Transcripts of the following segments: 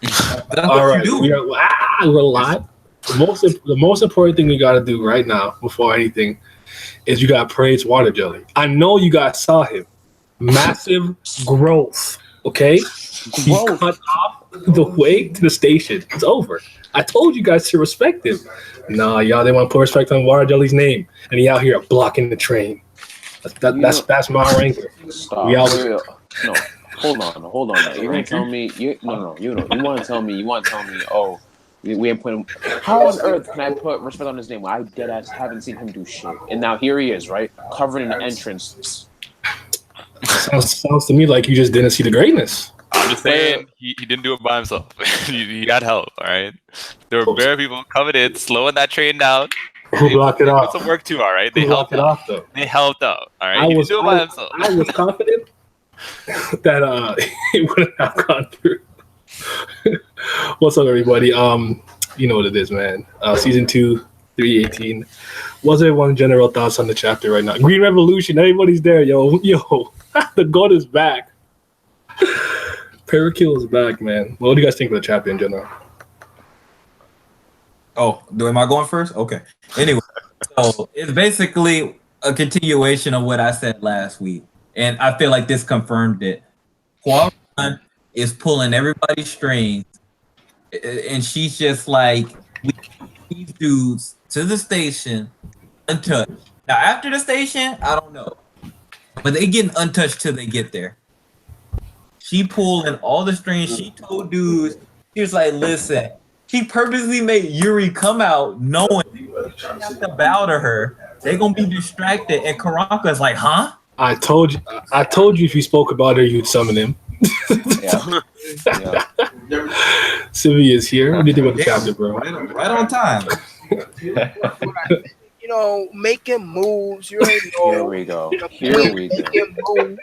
That's All what right, you do. we're live. The most important thing we got to do right now, before anything, is you got to praise Water Jelly. I know you guys saw him. Massive growth. Okay, he cut off the way to the station. It's over. I told you guys to respect him. Nah, y'all didn't want to put respect on Water Jelly's name, and he out here blocking the train. That's my ranker. Stop. We out. No, hold on. You're gonna tell me you want to tell me, oh, we ain't put him. How on earth can I put respect on his name when I dead ass haven't seen him do shit? And now here he is, right, covered in the entrance. Sounds to me like you just didn't see the greatness. I'm just saying he didn't do it by himself. he had help. All right, there were bare people coming in, slowing that train down. Who blocked it off? Put some work too. All right, they Who helped blocked it off though. They helped out. All right, he didn't do it by himself. I was confident that it wouldn't have gone through. What's up, everybody? You know what it is, man. Season 2, 318. What's everyone's general thoughts on the chapter right now? Green Revolution, everybody's there, yo. The god is back. Parakill is back, man. What do you guys think of the chapter in general? Oh, am I going first? Okay. Anyway, so it's basically a continuation of what I said last week, and I feel like this confirmed it. Hwa-Ryun is pulling everybody's strings, and she's just like, we these dudes to the station untouched. Now after the station, I don't know, but they getting untouched till they get there. She pulling all the strings. She told dudes, she was like, listen. She purposely made Yuri come out knowing they have to bow to her. They're gonna be distracted, and Karaka's like, huh? I told you if you spoke about her, you'd summon him. Yeah. Sylvia is here. What do you think about the chapter, bro? Right on time. Making moves. You already know. Here we go. Making moves.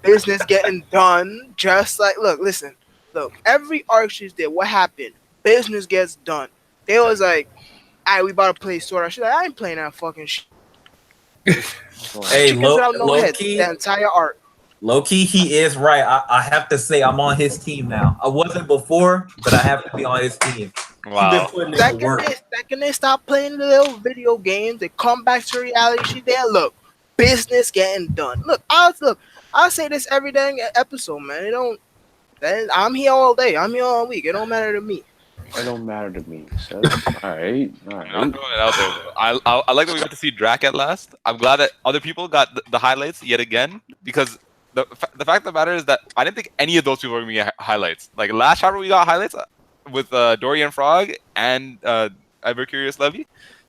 Business getting done. Just like, look, every arc she's did, what happened? Business gets done. They was like, all right, we about to play Sword. She's like, I ain't playing that fucking shit. Hey, low key, the entire arc. Low key, he is right. I have to say, I'm on his team now. I wasn't before, but I have to be on his team. Wow. Second they stop playing the little video games, they come back to reality. She there. Look, business getting done. I'll say this every dang episode, man. I'm here all day. I'm here all week. It don't matter to me. It don't matter to me. So, all right. I'm throwing it out there, though. I like that we got to see Drac at last. I'm glad that other people got the highlights yet again, because the fact of the matter is that I didn't think any of those people were going to get highlights. Like last chapter, we got highlights with Dorian Frog and Ever Curious Levy.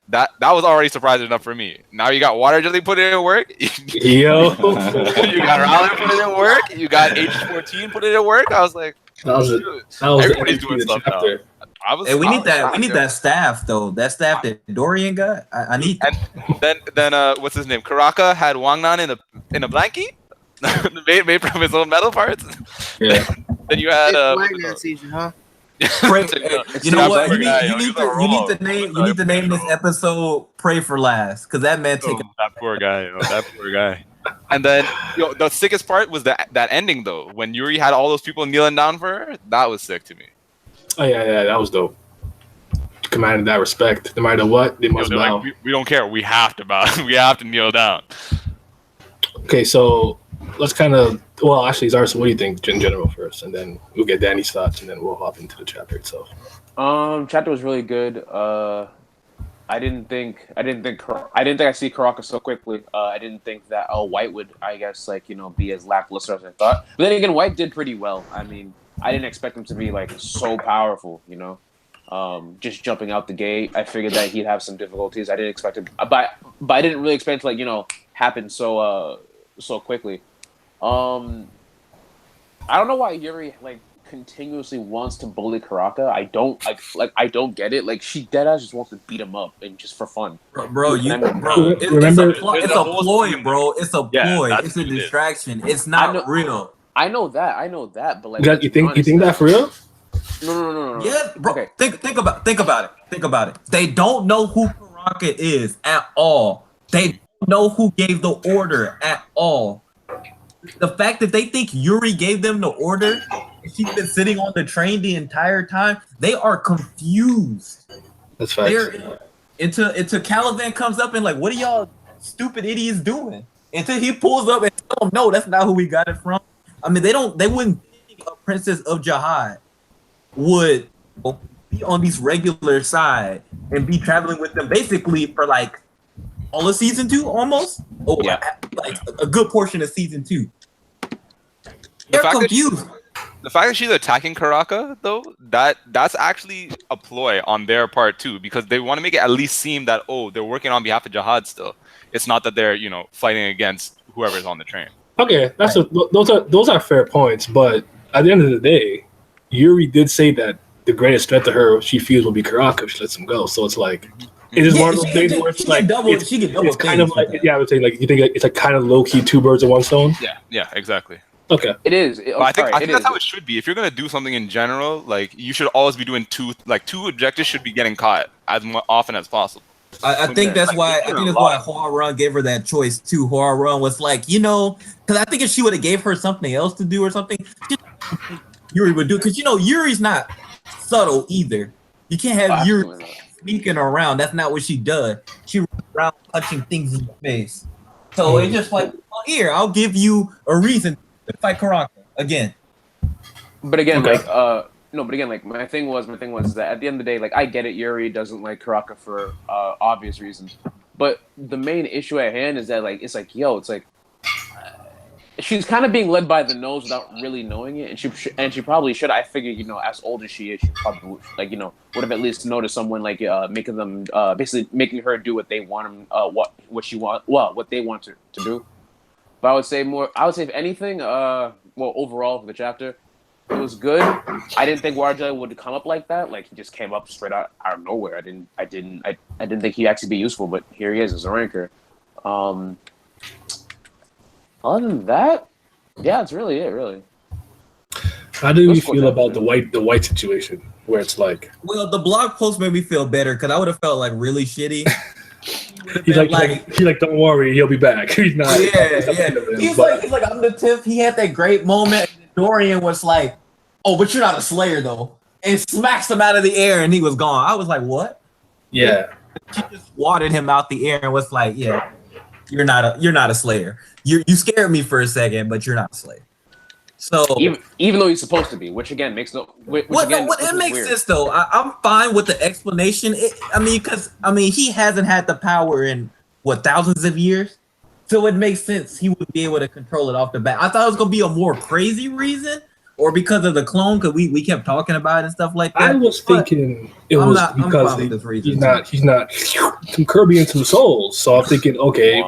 That was already surprising enough for me. Now you got Water Jelly put it in work. Yo, you got Rowler put it in work. You got H14 put it in work. I was like, everybody's doing stuff now. Hey, we need that staff though. That staff that Dorian got. I need that. And then what's his name? Karaka had Wangnan in a blankie, made from his own metal parts. Yeah. Then you had that season, huh? You know what? You need to name this episode "Pray for Last" because that man that poor guy. And then the sickest part was that ending though, when Yuri had all those people kneeling down for her. That was sick to me. Oh yeah, that was dope. Commanded that respect, no matter what, they must bow. Like, we don't care. We have to bow. We have to kneel down. Okay, so let's actually, Zara, so what do you think in general first, and then we'll get Danny's thoughts, and then we'll hop into the chapter itself. Chapter was really good. I didn't think I see Karaka so quickly. I didn't think that White would, I guess, be as lackluster as I thought. But then again, White did pretty well. I mean, I didn't expect him to be so powerful, just jumping out the gate. I figured that he'd have some difficulties. I didn't expect him, but I didn't really expect it to happen so quickly. I don't know why Yuri continuously wants to bully Karaka. I don't get it. Like, she deadass just wants to beat him up and just for fun. Bro, it's a ploy, bro. It's a ploy. It's a distraction. It's not real. I know that, but you think that for real? No. Yeah, bro. Okay. Think about it. They don't know who Karaka is at all. They don't know who gave the order at all. the fact that they think Yuri gave them the order, and she's been sitting on the train the entire time, they are confused. That's facts. They're until Caliban comes up and like, what are y'all stupid idiots doing? Until he pulls up and tell them, no, that's not who we got it from. I mean, they wouldn't think a princess of Jahad would be on these regular side and be traveling with them basically for like all of season 2 almost. Oh yeah, like a good portion of season 2. They're confused. The fact that she's attacking Karaka, though, that's actually a ploy on their part too, because they want to make it at least seem that they're working on behalf of Jahad still. It's not that they're fighting against whoever's on the train. Okay, those are fair points, but at the end of the day, Yuri did say that the greatest threat to her she feels will be Karaka if she lets him go. So it's like it is one of those things where it's like it's kind of like I would say like you think like, it's like kind of low key 2 birds with 1 stone. Yeah, exactly. Okay. It is. I think that's how it should be. If you're gonna do something in general, like you should always be doing 2 objectives should be getting caught as often as possible. I think that's why Hwa-Ryun gave her that choice too. Hwa-Ryun was like, because I think if she would have gave her something else to do or something, Yuri would do. Because Yuri's not subtle either. You can't have Yuri sneaking around. That's not what she does. She runs around punching things in the face. So it's just like, well, here, I'll give you a reason to fight Karaka again. But again, my thing was that at the end of the day, like I get it, Yuri doesn't like Karaka for obvious reasons, but the main issue at hand is that she's kind of being led by the nose without really knowing it, and she probably should. I figure, as old as she is, she probably would have at least noticed someone making them basically making her do what they want them what they want her to do. But I would say if anything, overall for the chapter, it was good. I didn't think Hwa-Ryun would come up like that. Like he just came up straight out of nowhere. I didn't think he'd actually be useful, but here he is as a ranker. Other than that, yeah, it's really it. Really. How do you feel about the white situation where it's like? Well, the blog post made me feel better because I would have felt like really shitty. He's like, don't worry, he'll be back. He's not. Yeah. He's like, I'm the tip. He had that great moment. And Dorian was like, "Oh, but you're not a Slayer though," and smacks him out of the air, and he was gone. I was like, "What?" Yeah. She just wadded him out the air and was like, "Yeah, you're not a Slayer. You scared me for a second, but you're not a Slayer." So even though he's supposed to be, which again makes it makes sense though. I'm fine with the explanation. Because he hasn't had the power in thousands of years, so it makes sense he would be able to control it off the bat. I thought it was gonna be a more crazy reason, or because of the clone, because we kept talking about it and stuff like that. I was thinking because he's not some Kirby and some souls. So I'm thinking, okay,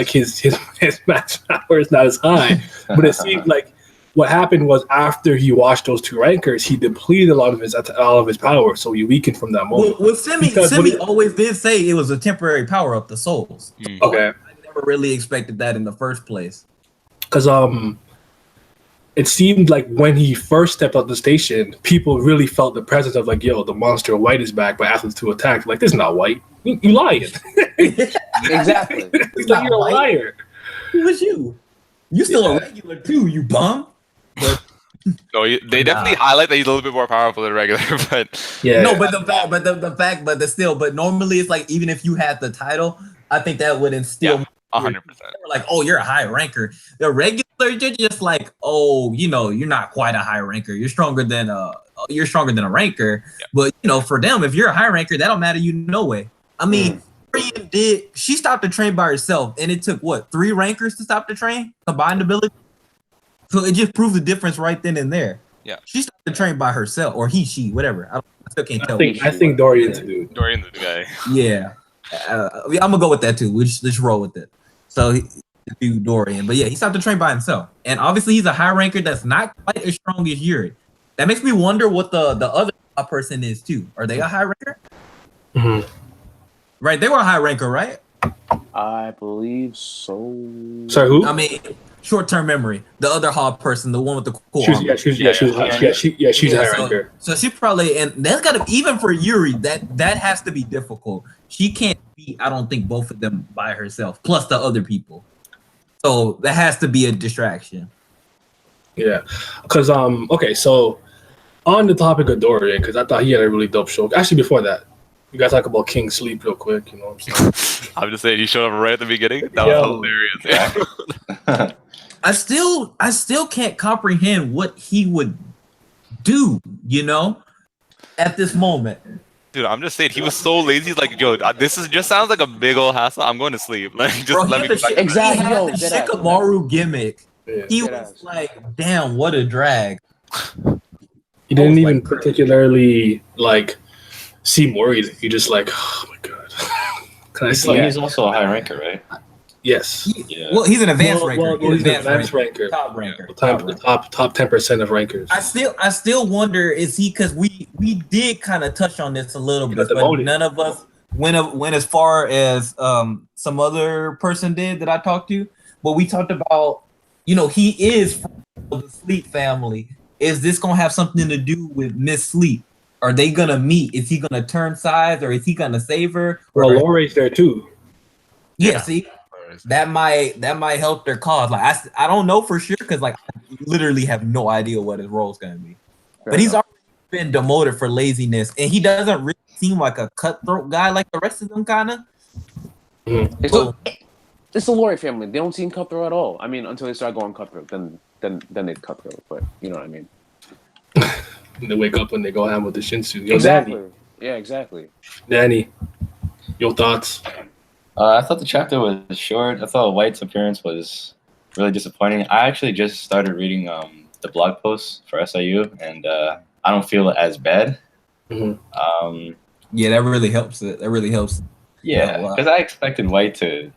his max power is not as high. But it seemed like what happened was after he watched those 2 rankers, he depleted all of his power, so he weakened from that moment. Well, Simi always did say it was a temporary power up the souls. Okay, I never really expected that in the first place. Because it seemed like when he first stepped out the station, people really felt the presence of like, yo, the monster White is back, but asked us to attack. Like, this is not White. You lying. Exactly. He's like, you're a liar. Who was you? You still a regular too, you bum. But no, they definitely highlight that he's a little bit more powerful than regular, but yeah. No, but but normally it's like even if you had the title, I think that would instill 100%. Like, oh, you're a high ranker. The regular, you're just like, oh, you're not quite a high ranker. You're stronger than a ranker. Yeah. But for them, if you're a high ranker, that don't matter no way. I mean, she stopped the train by herself, and it took 3 rankers to stop the train, combined ability. So it just proves the difference right then and there. Yeah, she stopped the train by herself, or she, whatever. I still can't tell. I think Dorian's the dude. Dorian's the guy. Yeah, I'm gonna go with that too. Let's roll with it. So he do Dorian, but yeah, he stopped the train by himself, and obviously he's a high ranker that's not quite as strong as Yuri. That makes me wonder what the other person is too. Are they a high ranker? Mm-hmm. Right, they were a high ranker, right? I believe so. Sorry, who? I mean, short-term memory. The other hard person, the one with the cool. She's a high ranker. So she probably, and that's gotta, even for Yuri, that has to be difficult. She can't beat, I don't think, both of them by herself, plus the other people. So that has to be a distraction. Yeah, because okay, so on the topic of Dorian, because I thought he had a really dope show. Actually, before that, you gotta talk about King Sleep real quick. You know what I'm saying? I'm just saying he showed up right at the beginning. That was hilarious. I still can't comprehend what he would do, you know, at this moment. Dude, I'm just saying he was so lazy. He's like, yo, this is just sounds like a big old hassle. I'm going to sleep. Like, just Bro, let me. Exactly. He had the Shikamaru gimmick. Yeah. He was like, damn, what a drag. He didn't even particularly like seem worried. He just like, oh my god. Can I see? He's also a high ranker, right? Yes. Yeah. Well, he's an advanced ranker. Well, he's an advanced ranker. Top ranker. Top 10% of rankers. I still wonder, is he, because we did kind of touch on this a little bit, but none of us went as far as some other person did that I talked to. But we talked about, you know, he is from the Sleep family. Is this gonna have something to do with Miss Sleep? Are they gonna meet? Is he gonna turn sides, or is he gonna save her? Well, Lori's there too. Yeah, see, that might help their cause. Like I don't know for sure, because like I literally have no idea what his role is gonna be. But he's already been demoted for laziness, and he doesn't really seem like a cutthroat guy like the rest of them, kind of. It's the Lori family. They don't seem cutthroat at all. I mean, until they start going cutthroat, then they cutthroat. But you know what I mean. They wake up when they go ham with the Shinsu. Yo, Exactly. Danny. Yeah, exactly. Danny, your thoughts? I thought the chapter was short. I thought White's appearance was really disappointing. I actually just started reading the blog posts for SIU, and I don't feel as bad. Mm-hmm. Yeah, that really helps. That really helps. Yeah, because I expected White to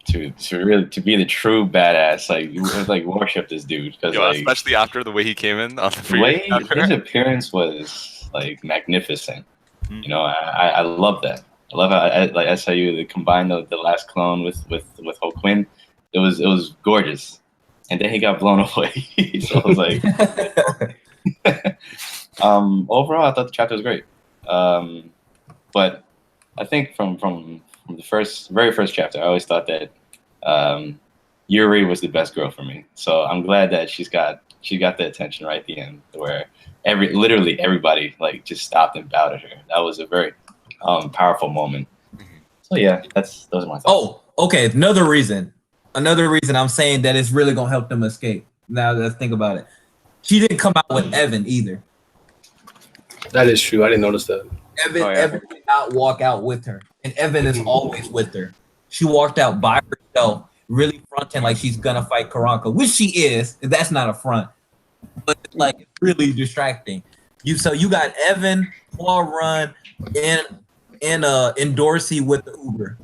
really be the true badass, like worship this dude. Because like, especially after the way he came in on the way his appearance was like magnificent. Mm-hmm. You know, I love that. I love how like SIU they combined the last clone with Ho Quinn. It was gorgeous, and then he got blown away. So I was like, overall, I thought the chapter was great. But I think from the very first chapter, I always thought that Yuri was the best girl for me. So I'm glad that she got the attention right at the end, where literally everybody like just stopped and bowed at her. That was a very powerful moment. So yeah, those are my thoughts. Oh, okay. Another reason I'm saying that it's really gonna help them escape. Now let's think about it. She didn't come out with Evan either. That is true. I didn't notice that. Evan did not walk out with her, and Evan is always with her. She walked out by herself, really fronting like she's gonna fight Karanka, which she is. That's not a front, but like it's really distracting. You got Evan, Hwa-Ryun, and Dorsey with the Uber.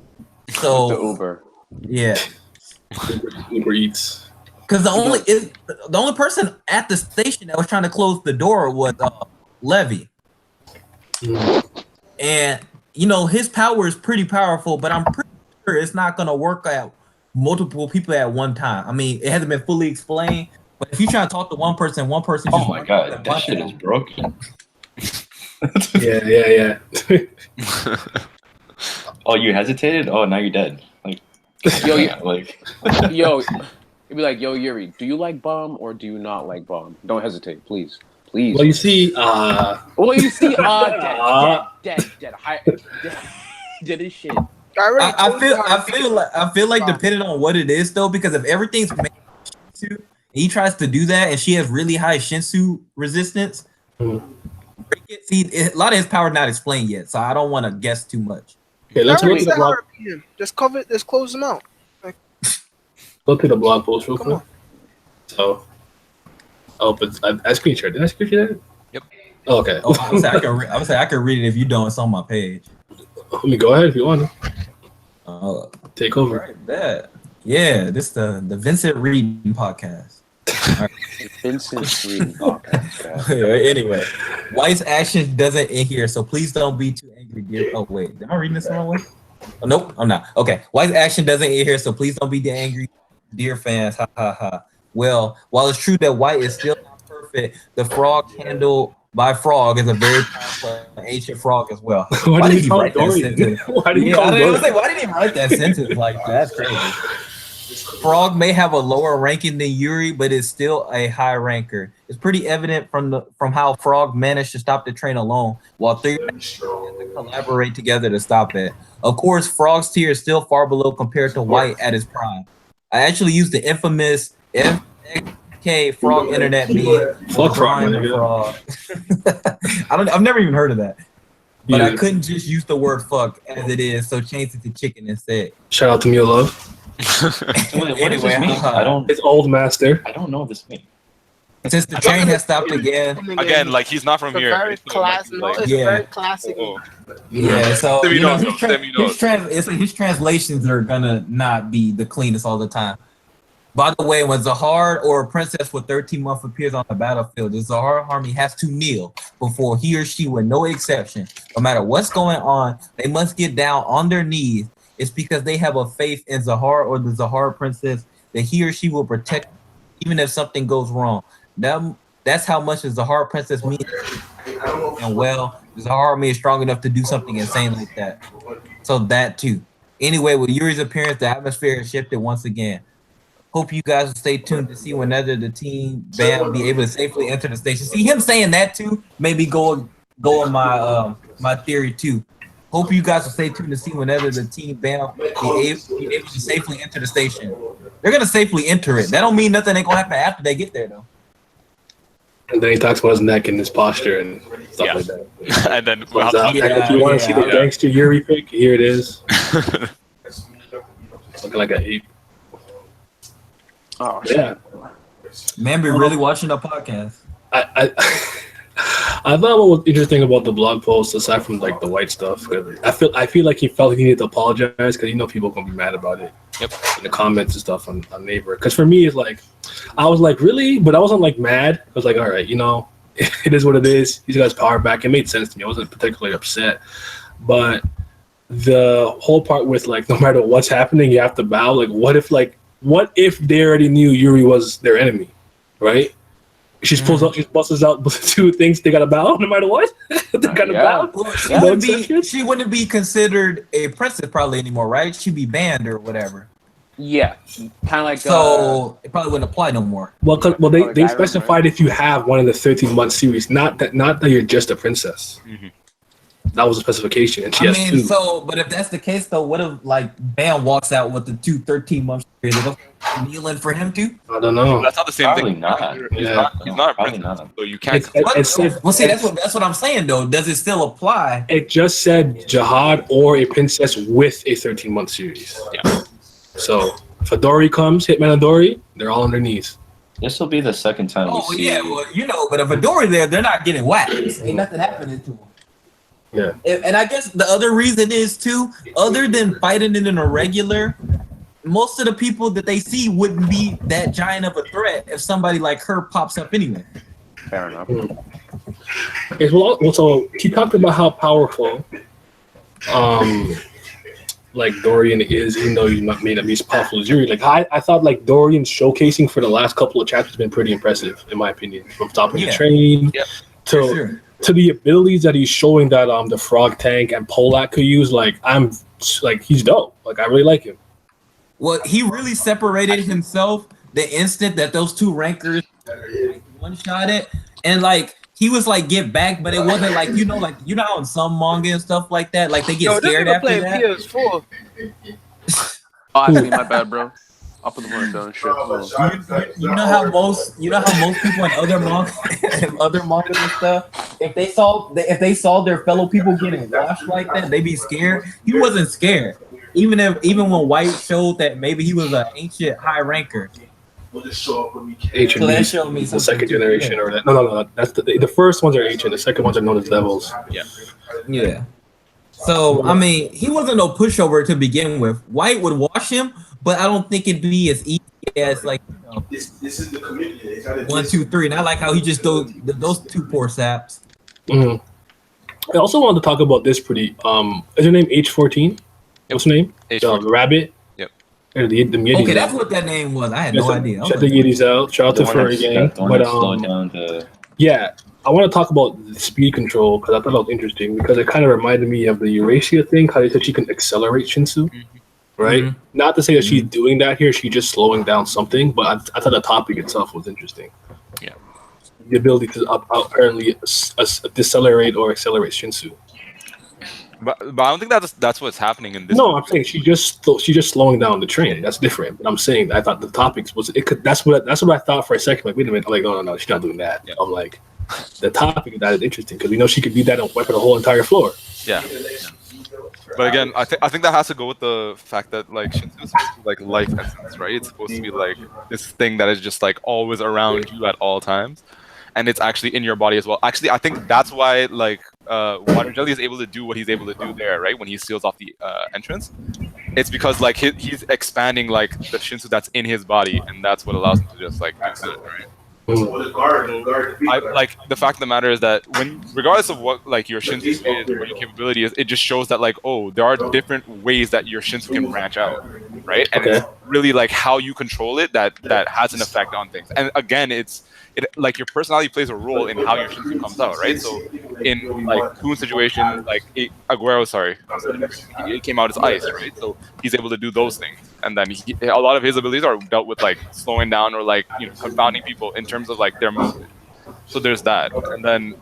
So the Uber, yeah, Uber Eats. Because the only person at the station that was trying to close the door was Levy. And you know his power is pretty powerful, but I'm pretty sure it's not gonna work out multiple people at one time. I mean, it hasn't been fully explained, but if you try to talk to one person. Oh my god, that shit is broken. Yeah. Oh, you hesitated? Oh, now you're dead. Like, yo, it'd be like, yo, Yuri, do you like bomb or do you not like bomb? Don't hesitate, please. Well, you see, dead as shit. I feel like depending on what it is though, because if everything's made Shinsu, he tries to do that, and she has really high Shinsu resistance. See, a lot of his power not explained yet, so I don't want to guess too much. Okay, let's go to the blog. Just close them out. Go to the blog post real quick. So, but I screen shared. Did I screen share that? Yep. Oh, okay. Oh, I would say I can read it if you don't. It's on my page. Let me go ahead if you want to. Take over. Right, that. Yeah, this the Vincent Reading podcast. Right. Vincent Reading podcast. Anyway, White's action doesn't end here, so please don't be too angry, dear. Oh wait, am I reading this the wrong way? Oh, nope, I'm not. Okay, White's action doesn't end here, so please don't be too angry, dear fans. Ha ha ha. Well, while it's true that White is still not perfect, the frog handled by Frog is a very powerful ancient frog as well. Why did he write that sentence? Why did he write that sentence like that? That's crazy. Frog may have a lower ranking than Yuri, but is still a high ranker. It's pretty evident from how Frog managed to stop the train alone, while three had to collaborate together to stop it. Of course, Frog's tier is still far below compared to White at his prime. I actually used the infamous FK Frog internet meme. Fuck Frog, Frog. I've never even heard of that. But I couldn't just use the word fuck as it is, so changed it to chicken instead. Shout out to Mia Love. What does this mean? I don't. It's old master. I don't know what this means. Since the train has stopped again. Again, like he's not from It's a here. very It's classic. like, It's Yeah. a very classic. Yeah, so Let me you know, know, let me know. his translations are gonna not be the cleanest all the time. By the way, when Jahad or a princess with 13 months appears on the battlefield, the Jahad army has to kneel before he or she, with no exception. No matter what's going on, they must get down on their knees. It's because they have a faith in Jahad or the Jahad princess that he or she will protect even if something goes wrong. That's how much the Jahad princess means. And well, the Jahad army is strong enough to do something insane like that. So that too. Anyway, with Yuri's appearance, the atmosphere has shifted once again. Hope you guys will stay tuned to see whenever the team Bam be able to safely enter the station. See him saying that too, maybe go on my theory too. Hope you guys will stay tuned to see whenever the team Bam be able to safely enter the station. They're gonna safely enter it. That don't mean nothing ain't gonna happen after they get there though. And then he talks about his neck and his posture and stuff like that. and then And if you want to see the gangster Yuri pick, here it is. Looking like an ape. Oh, Yeah. Man, be really watching the podcast. I thought what was interesting about the blog post, aside from like the white stuff, 'cause I feel like he felt he needed to apologize because people gonna be mad about it. Yep. In the comments and stuff on Neighbor. Because for me, it's like I was like, really, but I wasn't like mad. I was like, all right, it is what it is. He's got his power back. It made sense to me. I wasn't particularly upset, but the whole part with like, no matter what's happening, you have to bow. Like, what if they already knew Yuri was their enemy, right? She busts out two things. They gotta bow no matter what. They gotta bow. Well, exception? she wouldn't be considered a princess probably anymore, right? She'd be banned or whatever. Yeah, kind of like So it probably wouldn't apply no more. Well, they Skyrim, specified if you have one of the 13-month series, not that you're just a princess. Mm-hmm. That was a specification, and she has two. But if that's the case, though, what if like Bam walks out with the 13-month series? Are they kneeling for him too? I don't know. That's not the same Probably thing. not. He's Yeah. not a Probably princess, not. so you can't. Well, see, that's what I'm saying though. Does it still apply? It just said Jahad or a princess with a 13-month series. Yeah. So if Adori comes, Hitman Adori, they're all on their knees. This will be the second time we Oh see. yeah, well but if Adori there, they're not getting whacked. Ain't nothing happening to them. Yeah. And I guess the other reason is too, other than fighting it in a regular, most of the people that they see wouldn't be that giant of a threat if somebody like her pops up anyway. Fair enough. Okay, well, so he talked about how powerful, like Dorian is, even though he may not be as powerful as Yuri. Like I thought, like Dorian's showcasing for the last couple of chapters has been pretty impressive, in my opinion. From stopping the train to the abilities that he's showing that the frog tank and Polak could use. Like he's dope. Like I really like him. Well, he really separated himself the instant that those two rankers one-shot it, and like he was like get back, but it wasn't like how in some manga and stuff like that, like they get scared after that. PS4. Oh, I mean, my bad, bro. I'll put the phone down. Shit. You know how most people in other mangas and stuff, if they saw their fellow people getting washed like that, they be scared. He wasn't scared, even when White showed that maybe he was an ancient high ranker. Ancient So that beast, showed me the something second too, generation, yeah. or that. No. That's the first ones are ancient. The second ones are known as devils. Yeah. So I mean, he wasn't no pushover to begin with. White would wash him, but I don't think it'd be as easy as like This is the community. 1, 2, 3. And I like how he just those two poor saps. Mm-hmm. I also wanted to talk about this pretty. Is her name H14? What's her name? H14. The rabbit. Yep. The Yetis. Okay, that's what that name was. I had no idea. Check the Yetis out. Shout out to Furry Gang. But yeah, I want to talk about the speed control because I thought that was interesting because it kind of reminded me of the Eurasia thing. How they said she can accelerate Shinsu, right? Mhm. Not to say that she's doing that here, she's just slowing down something, but I thought the topic itself was interesting. Yeah. The ability to apparently decelerate or accelerate Shinsu. But I don't think that's what's happening in this. No, I'm saying she's just slowing down the train. That's different. But I'm saying I thought the topics was it could. That's what I thought for a second. Like, wait a minute. I'm like, no, she's not doing that. Yeah. I'm like, the topic of that is interesting because we know she could do that and wipe out the whole entire floor. Yeah. But again, I think that has to go with the fact that like Shinsu is supposed to be like life essence, right? It's supposed to be like this thing that is just like always around you at all times, and it's actually in your body as well. Actually, I think that's why like Water Jelly is able to do what he's able to do there, right? When he seals off the entrance, it's because like he's expanding like the Shinsu that's in his body, and that's what allows him to just like do good, right? Well, the guard. Like the fact of the matter is that when, regardless of what like your Shinsu is or your capability is, it just shows that like, oh, there are different ways that your Shinsu can branch out, right? And it's really like how you control it that has an effect on things. And again, it like your personality plays a role in how your Shinsu comes out, right? So in like Kuhn's situation, like Aguero, it came out as ice, right? So he's able to do those things, and then a lot of his abilities are dealt with like slowing down or like confounding people in terms of like their movement. So there's that, and then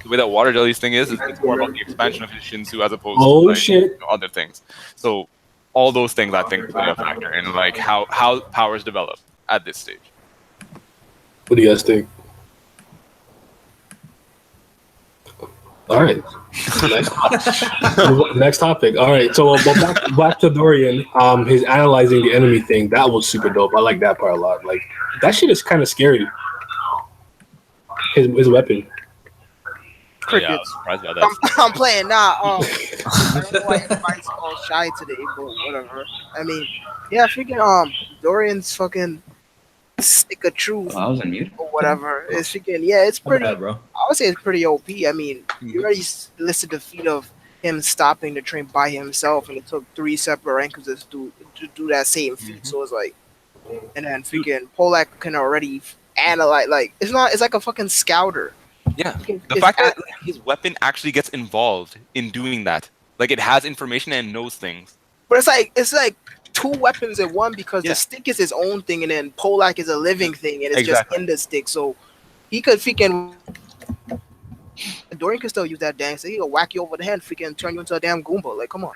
the way that Water Jelly's thing is it's more about the expansion of his Shinsu as opposed to like, other things. So all those things I think play a factor in like how powers develop at this stage. What do you guys think? All right. Next topic. All right. So back to Dorian. His analyzing the enemy thing, that was super dope. I like that part a lot. Like that shit is kind of scary. His weapon. Yeah, I was surprised by that. I'm playing now. I don't know why everybody's all shy today, but whatever. I mean, yeah, freaking Dorian's fucking stick of truth I was on mute. or whatever. It's freaking it's pretty. bad, bro. I would say it's pretty OP. I mean, you already listed the feat of him stopping the train by himself, and it took 3 separate rankers to do that same feat. So it's like, and then freaking Polak can already analyze. Like it's like a fucking scouter. Yeah, the fact that like, his weapon actually gets involved in doing that, like it has information and knows things. But it's like 2 weapons in one because the stick is his own thing, and then Polak is a living thing, and it's just in the stick. So he could freaking Dorian can still use that damn stick. He'll whack you over the head, freaking turn you into a damn Goomba. Like, come on.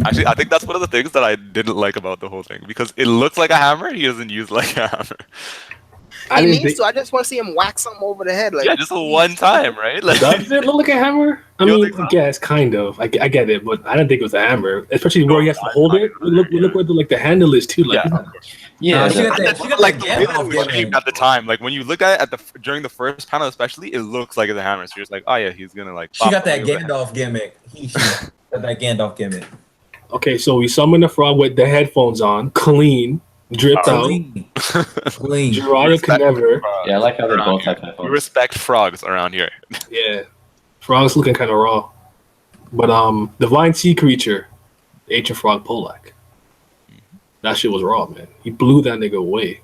Actually, I think that's one of the things that I didn't like about the whole thing because it looks like a hammer. He doesn't use like a hammer. He needs to. I just want to see him whack something over the head. Like, yeah, just a one time, right? Like, does it look like a hammer? I mean, I guess kind of. I get it, but I didn't think it was a hammer, especially where he has to hold it. Look where the handle is too. Like, Yeah, she got that like Gandalf gimmick. at the time, like when you look at it during the first panel, especially, it looks like it's a hammer. So you're just like, oh yeah, he's gonna like. She got that Gandalf gimmick. She got that Gandalf gimmick. okay, so we summon the frog with the headphones on, clean, dripped out. Clean. Clean. Jiraiya could never. Yeah, I like how they both have We headphones. respect frogs around here. Yeah, frog's looking kind of raw, but divine sea creature, ancient frog Polak. That shit was raw, man. He blew that nigga away.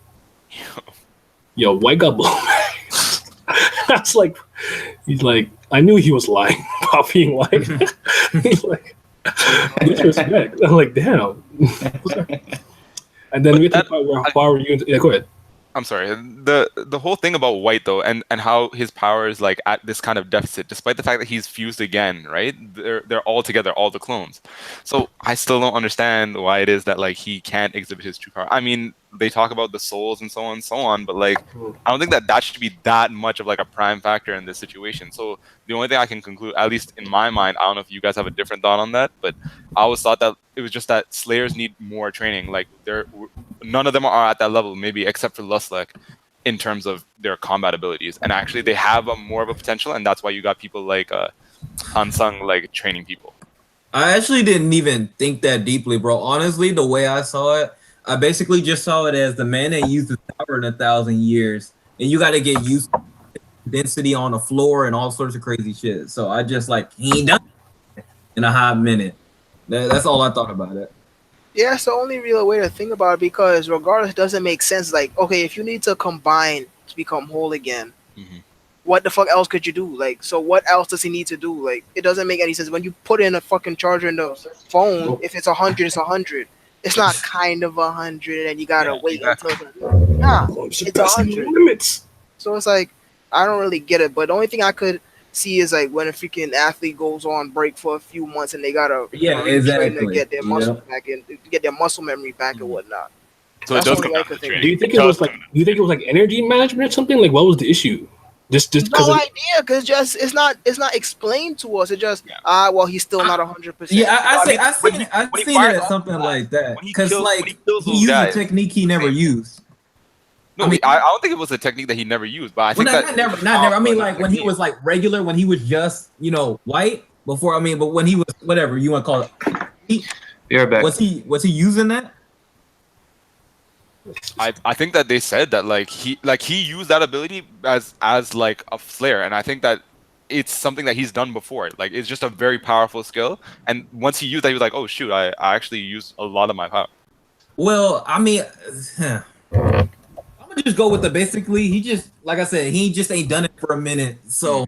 Yo, white got blown back. That's like, he's like, I knew he was lying about being white. He's like, disrespect. I'm like, damn. And then we get to the part where Hwa-Ryun. Yeah, go ahead. I'm sorry. The whole thing about White though, and how his power is like at this kind of deficit, despite the fact that he's fused again, right? They're all together, all the clones. So I still don't understand why it is that like he can't exhibit his true power. I mean, they talk about the souls and so on and so on, but like I don't think that should be that much of like a prime factor in this situation. So the only thing I can conclude, at least in my mind, I don't know if you guys have a different thought on that, but I always thought that it was just that Slayers need more training. Like none of them are at that level, maybe except for Luslek, in terms of their combat abilities. And actually, they have more of a potential, and that's why you got people like Hansung like training people. I actually didn't even think that deeply, bro. Honestly, the way I saw it, I basically just saw it as the man that used the tower in 1,000 years, and you got to get used to density on the floor and all sorts of crazy shit. So I just like, he ain't done it in a hot minute. That's all I thought about it. yeah, it's the only real way to think about it because regardless, it doesn't make sense. Like, okay, if you need to combine to become whole again, what the fuck else could you do? Like, so what else does he need to do? Like, it doesn't make any sense when you put in a fucking charger in the phone. If it's 100, it's 100. It's not kind of 100, and you gotta wait until it's 100 limits. So it's like I don't really get it. But the only thing I could see is like when a freaking athlete goes on break for a few months and they gotta exactly to get their muscle back and get their muscle memory back and whatnot. So it does come down to training. Do you think it was like energy management or something? Like, what was the issue? Just because no idea, because just it's not explained to us. It just well, he's still not 100%. Yeah, I seen it as something like that because like he used a technique he never used. No, I don't think it was a technique that he never used, but I think not never. I mean, like when he was like regular, when he was just white before. I mean, but when he was whatever you want to call it, You're back. was he using that? I think that they said that he used that ability as like a flare, and I think that it's something that he's done before. Like it's just a very powerful skill, and once he used that, he was like, oh shoot, I actually used a lot of my power. Well, I mean, I'm gonna just go with the basically. He just like I said, he just ain't done it for a minute, so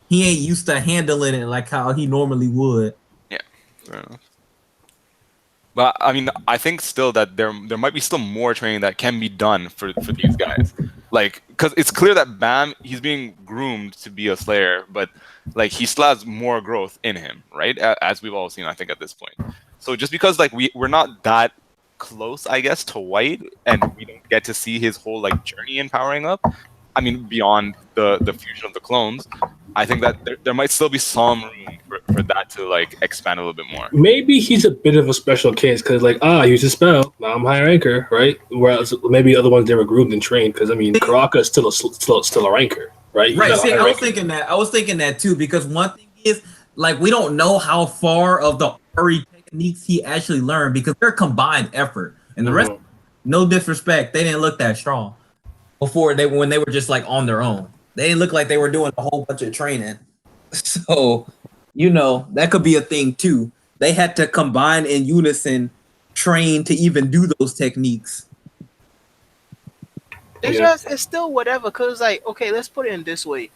he ain't used to handling it like how he normally would. Yeah, fair enough. But I mean, I think still that there might be still more training that can be done for these guys, like because it's clear that Bam, he's being groomed to be a Slayer, but like he still has more growth in him, right? As we've all seen, I think at this point. So just because like we're not that close, I guess, to White, and we don't get to see his whole like journey in powering up. I mean, beyond the fusion of the clones, I think that there might still be some room for that to like expand a little bit more. Maybe he's a bit of a special case because like I used a spell, now I'm higher ranker, right? Whereas maybe other ones they were groomed and trained because I mean Karaka is still a ranker, right? Right. See, I was thinking that too because one thing is like we don't know how far of the Ori techniques he actually learned because they're combined effort, and the rest, no disrespect, they didn't look that strong before when they were just like on their own. They didn't look like they were doing a whole bunch of training. So, that could be a thing too. They had to combine in unison, train to even do those techniques. It's still whatever. Cause like, okay, let's put it in this way.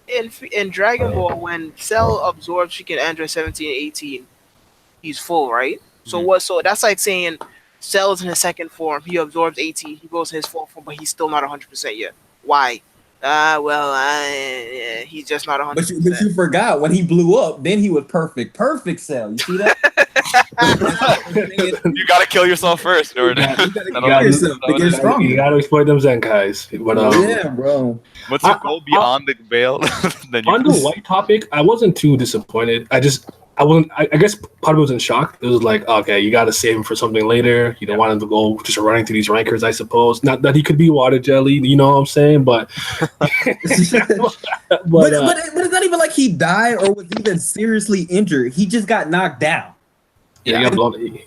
In Dragon Ball, when Cell absorbs freaking Android 17 and 18, he's full, right? So what? So that's like saying Cell's in his second form. He absorbs 18. He goes in his fourth form, but he's still not 100% yet. Why? He's just not 100%. But you forgot when he blew up, then he was perfect Cell. You see that? You gotta kill yourself first in order to get stronger. You gotta exploit them Zenkais. But, yeah, bro. Once you go beyond the veil, then on the White topic, I wasn't too disappointed. I guess part of it was in shock. It was like, okay, you got to save him for something later. You don't want him to go just running through these rankers, I suppose. Not that he could be water jelly, you know what I'm saying? But but it's not even like he died or was even seriously injured. He just got knocked down. Yeah, he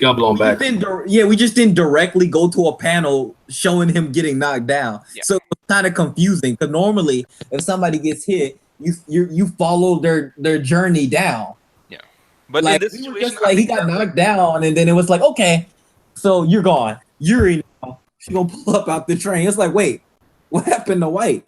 got blown back. We just didn't directly go to a panel showing him getting knocked down. Yeah. So it's kind of confusing because normally if somebody gets hit, you follow their journey down. But like, in this situation, he got knocked down, and then it was like, okay, so you're gone. Yuri now, she gonna pull up out the train. It's like, wait, what happened to White?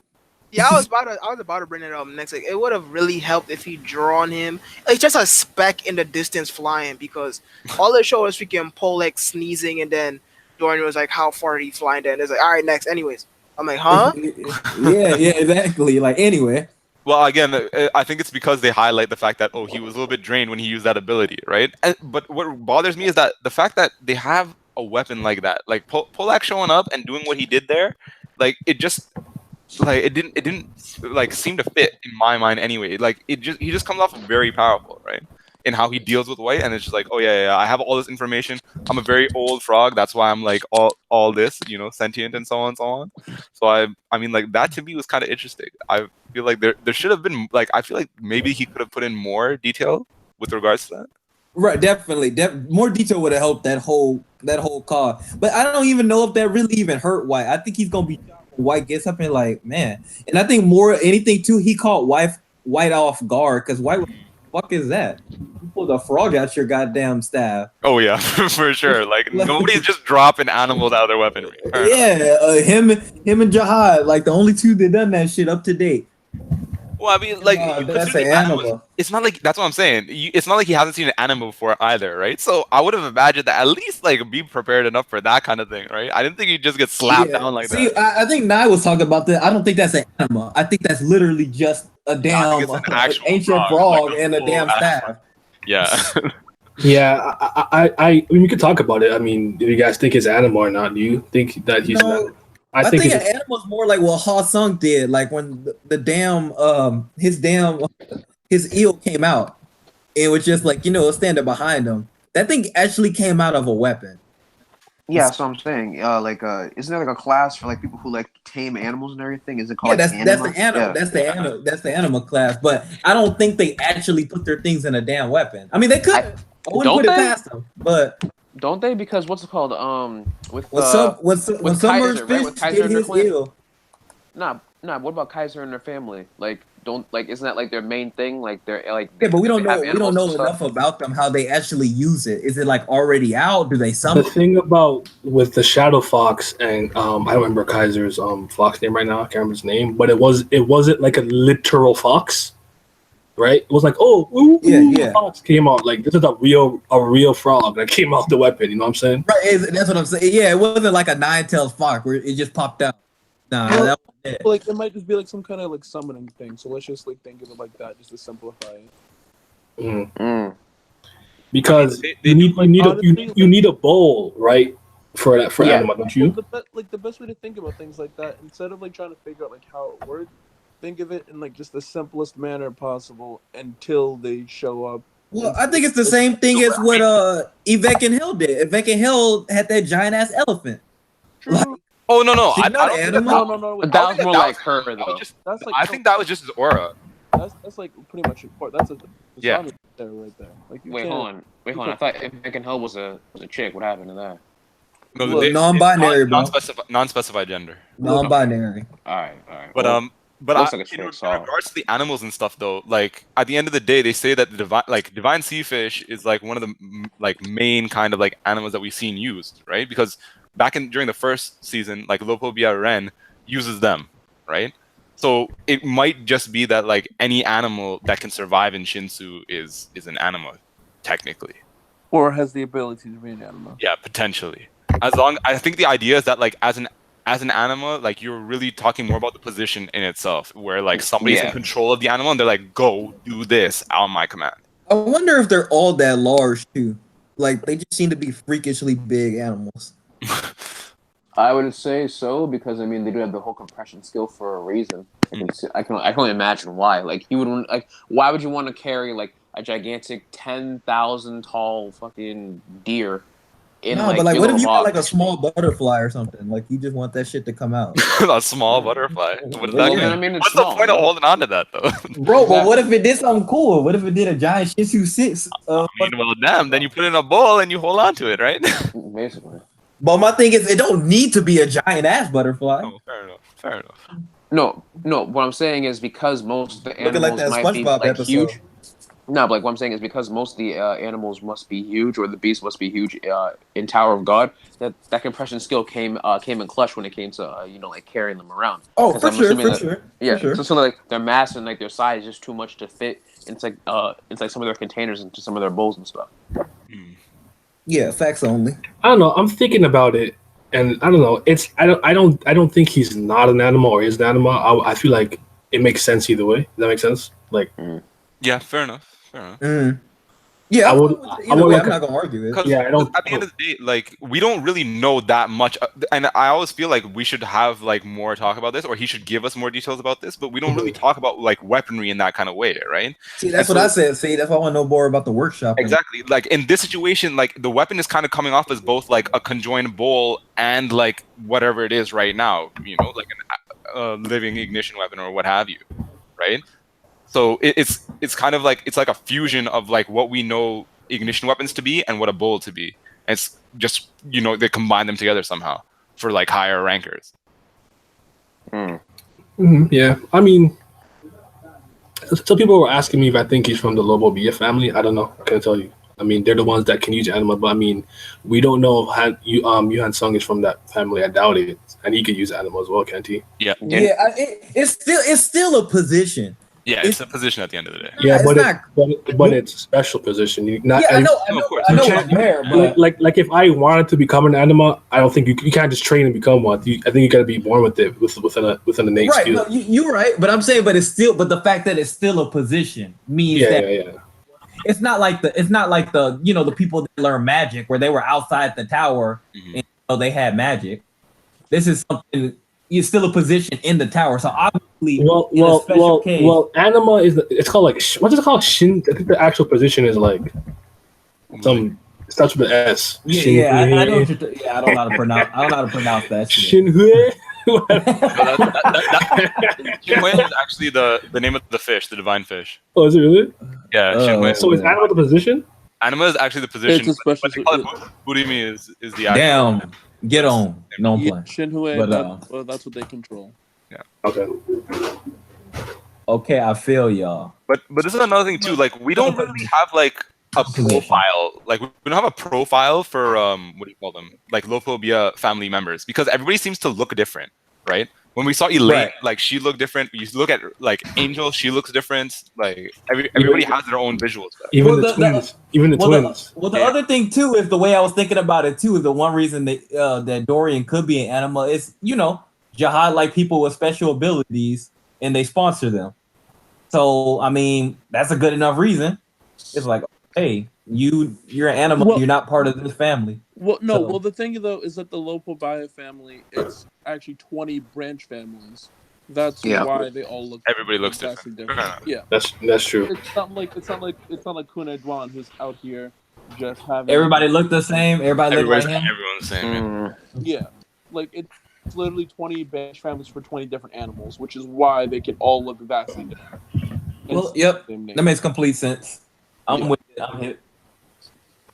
Yeah, I was about to bring it up next. Like, it would have really helped if he drawn him. It's just a speck in the distance flying because all it showed was freaking Polek sneezing, and then Dorian was like, how far did he fly? And then it's like, all right, next. Anyways, I'm like, huh? yeah, exactly. Like, anyway. Well, again, I think it's because they highlight the fact that, he was a little bit drained when he used that ability, right? But what bothers me is that the fact that they have a weapon like that, like Polak showing up and doing what he did there, like it just, like it didn't like seem to fit in my mind anyway. Like he just comes off very powerful, right? In how he deals with White, and it's just like, oh yeah, I have all this information. I'm a very old frog, that's why I'm like all this, sentient and so on and so on. So I mean, like that to me was kind of interesting. I feel like there should have been I feel like maybe he could have put in more detail with regards to that. Right, definitely. More detail would have helped that whole call. But I don't even know if that really even hurt White. I think he's gonna be White gets up and like, man. And I think more anything too, he caught White off guard because White was, fuck is that? You pulled a frog out your goddamn staff. Oh yeah, for sure. Like nobody's just dropping animals out of their weaponry. Yeah, him and Jahad, like the only two that done that shit up to date. Well, I mean, like, No, you that's consider an the animals. animal. It's not like that's what I'm saying. It's not like he hasn't seen an animal before either, right? So I would have imagined that at least like be prepared enough for that kind of thing, right? I didn't think he'd just get slapped Yeah. down like See, that. I think Nye was talking about that. I don't think that's an animal. I think that's literally just a No, I think damn it's an actual ancient frog, frog like a and a full damn ass staff. Yeah. Yeah, I mean, we could talk about it. I mean, do you guys think it's animal or not? Do you think that he's? No, I I think think it's. an animal is more like what Ha Sung did, like when the damn his eel came out. It was just like standing behind him. That thing actually came out of a weapon. Yeah, so I'm saying, isn't there like a class for like people who like tame animals and everything? Is it Yeah, called that's anima? the animal. Yeah. That's the animal class. But I don't think they actually put their things in a damn weapon. I mean, they could. I wouldn't don't put it they? past them. But Don't they? Because what's it called? With when with Summers Kaiser, right? fish With Kaiser did and their his clan. eel. Nah. What about Kaiser and their family? Like, isn't that like their main thing? Like, they're like. Yeah, but we don't they have know. We don't animals and know stuff? enough about them. How they actually use it. Is it like already out? Do they The summon? thing about with the shadow fox and I don't remember Kaiser's fox name right now. I can't remember his name, but it wasn't like a literal fox, right? It was like Yeah. a fox came out like this is a real frog that came out the weapon. You know what I'm saying? Right. That's what I'm saying. Yeah, it wasn't like a nine-tailed fox where it just popped out. Nah, Well, that was it. Like it might just be like some kind of like summoning thing. So let's just like think of it like that, just to simplify it. Mm. Because They you need a bowl, right? For that Yeah. animal, don't you? The best way to think about things like that, instead of like trying to figure out like how it works, think of it in like just the simplest manner possible until they show up. Well, I think it's the same thing as what Yvette and Hill did. Yvette and Hill had that giant ass elephant. Like, Oh no! She's I not don't an think animal. No. But that was more like her that though. was just- That's like I think that was just his aura. that's like pretty much important. That's a Yeah. persona there right there. Like you Wait, can't- hold on. I thought Megan Hill was a chick. What happened to that? No, Look, non-binary, bro. non-specified gender. Non-binary. All right. But Well, but looks I, like a in trick, so- regards to the animals and stuff, though, like at the end of the day, they say that the divine sea fish is like one of the like main kind of like animals that we've seen used, right? Because during the first season, like Lopobia Ren uses them, right? So it might just be that like any animal that can survive in Shinsu is an animal, technically. or has the ability to be an animal. Yeah, potentially. I think the idea is that like as an animal, like you're really talking more about the position in itself, where like somebody's in Yeah. control of the animal and they're like, go do this on my command. I wonder if they're all that large too. Like they just seem to be freakishly big animals. I would say so because I mean they do have the whole compression skill for a reason. I can only imagine why. Like you would like why would you want to carry like a gigantic 10,000 tall fucking deer in No, but like, your what if little you got like a box? small butterfly or something? Like you just want that shit to come out, A small butterfly. What does Well, that then, mean? I mean, it's What's small, the point of bro. holding on to that though? bro. But what if it did something cool? What if it did a giant Shih Tzu 6? I mean, well, damn. Then you put it in a bowl and you hold on to it, right? Basically. But my thing is, it don't need to be a giant ass butterfly. Oh, fair enough. Fair enough. No. What I'm saying is because most of the Looking like animals that might be SpongeBob like episode. huge. No, but like what I'm saying is because most of the animals must be huge, or the beast must be huge in Tower of God. That compression skill came in clutch when it came to like carrying them around. Oh, 'Cause for I'm sure, assuming for that- sure. Yeah, For sure. so like their mass and like their size is just too much to fit into some of their containers into some of their bowls and stuff. Yeah, facts only. I don't know. I'm thinking about it, and I don't know. I don't think he's not an animal or is an animal. I feel like it makes sense either way. Does that make sense? Like, Yeah, fair enough. Fair enough. Yeah, I would- either way, like I'm not gonna argue it. Because Yeah, I don't- at the end of the day, like we don't really know that much, and I always feel like we should have like more talk about this, or he should give us more details about this. But we don't really talk about like weaponry in that kind of way, right? See, that's And what so- I said. See, that's why I want to know more about the workshop. Exactly. Like in this situation, like the weapon is kind of coming off as both like a conjoined bowl and like whatever it is right now, like a living ignition weapon or what have you, right? So it's kind of like it's like a fusion of like what we know ignition weapons to be and what a bowl to be. And it's just they combine them together somehow for like higher rankers. yeah. I mean, some people were asking me if I think he's from the Lobo Bia family. I don't know. I can't tell you. I mean, they're the ones that can use animal, but I mean, we don't know how Yuhan Sung is from that family. I doubt it, and he could use animal as well, can't he? Yeah. Yeah, it's still a position. Yeah, it's a position at the end of the day. Yeah, it's but not- but it's a special position. You not Yeah, I know, of course. I know You it's can't- there, but like if I wanted to become an anima, I don't think you can't just train and become one. I think you got to be born with it within an innate right, skill. no, you're right. But I'm saying, but the fact that it's still a position means Yeah, that yeah, yeah. it's not like the the people that learn magic where they were outside the tower Mhm. and they had magic. This is something. You're still a position in the tower, so obviously, in a special case, anima it's called like what is it called? Shin. I think the actual position is like some. It starts with an S. yeah, I know. What you're I don't know how to pronounce. I don't know how to pronounce that shit. Shinhue. Shinhue is actually the name of the fish, the divine fish. Oh, is it really? Yeah, Oh. Shinhue. So is anima the position? Anima is actually the position. It's a special. But they call it Burimi is the actual. Damn, get on. No I'm Yeah, playing. Shinhue, But, that's what they control. Okay. Okay, I feel y'all. But this is another thing too. Like we don't really have like a profile. Like we don't have a profile for what do you call them? Like Lophobia family members because everybody seems to look different, right? When we saw Elaine, Right. like she looked different. You look at like Angel, she looks different. Like everybody has their own visuals. Even Well, the twins. Even the Well, twins. the other thing too is the way I was thinking about it too is the one reason that that Dorian could be an anima is Jahad like people with special abilities and they sponsor them. So I mean that's a good enough reason. It's like hey you're an anima, Well- you're not part of this family. Well, no. So- Well, the thing though is that the Lopobaya family, it's actually 20 branch families. That's Yeah. why they all look. Everybody looks vastly different. Yeah, That's true. it's not like Kunai Dwan who's out here just having Everybody look the same. Everybody look like him. Everyone's the same. Yeah. Yeah, like it's literally 20 branch families for 20 different animals, which is why they can all look vastly different. Well, It's yep, the same name. that makes complete sense. I'm Yeah. with it. I'm hit.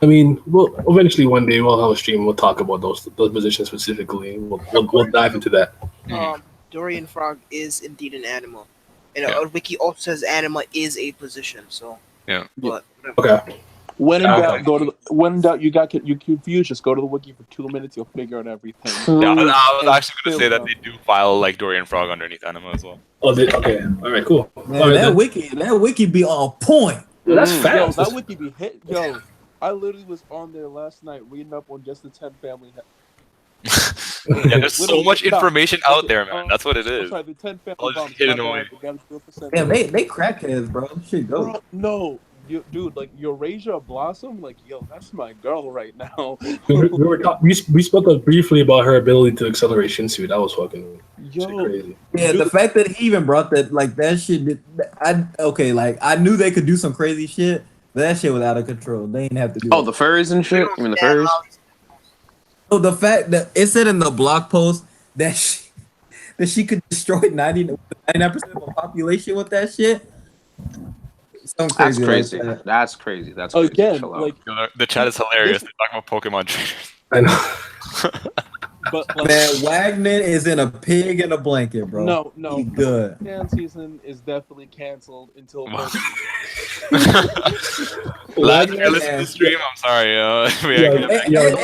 I mean, well, eventually one day we'll have a stream. We'll talk about those positions specifically. We'll dive into that. Dorian Frog is indeed an animal. And Yeah. Wiki also says anima is a position. So Yeah. But Okay. When in Okay. doubt, when in doubt, you confused. Just go to the wiki for 2 minutes. You'll figure out everything. Yeah, I was actually going to say that Still, they do file like Dorian Frog underneath Anima as well. Oh, okay. All right. Cool. Man, All right, that then. wiki be on point. Yo, that's Yo, fast. that wiki be hit. Yo, I literally was on there last night reading up on just the 10 family. Yeah, there's so much information out there, man. That's what it is. Sorry, the 10 family All just bombs. hidden my bad, away. the guys 4%. Damn, they crackheads, bro. Shit go. Bro, no, dude, like Eurasia Blossom, like yo, that's my girl right now. we spoke briefly about her ability to accelerate Shinsu. That was fucking shit Yo, crazy. Yeah, the fact that he even brought that, like that shit. I knew they could do some crazy shit, but that shit was out of control. They didn't have to do. Oh, it. the furries and shit. I mean, the furries. So the fact that it said in the blog post that she could destroy 99% of the population with that shit. Something That's crazy. crazy. Like that. That's crazy. That's crazy. again, Chill out. like, Yo, the chat is hilarious. They're talking about Pokemon trainers. I know. but like, Man, Wagner is in a pig in a blanket, bro. no, He good. Fan season is definitely canceled until. Last year, listen to the stream. I'm sorry.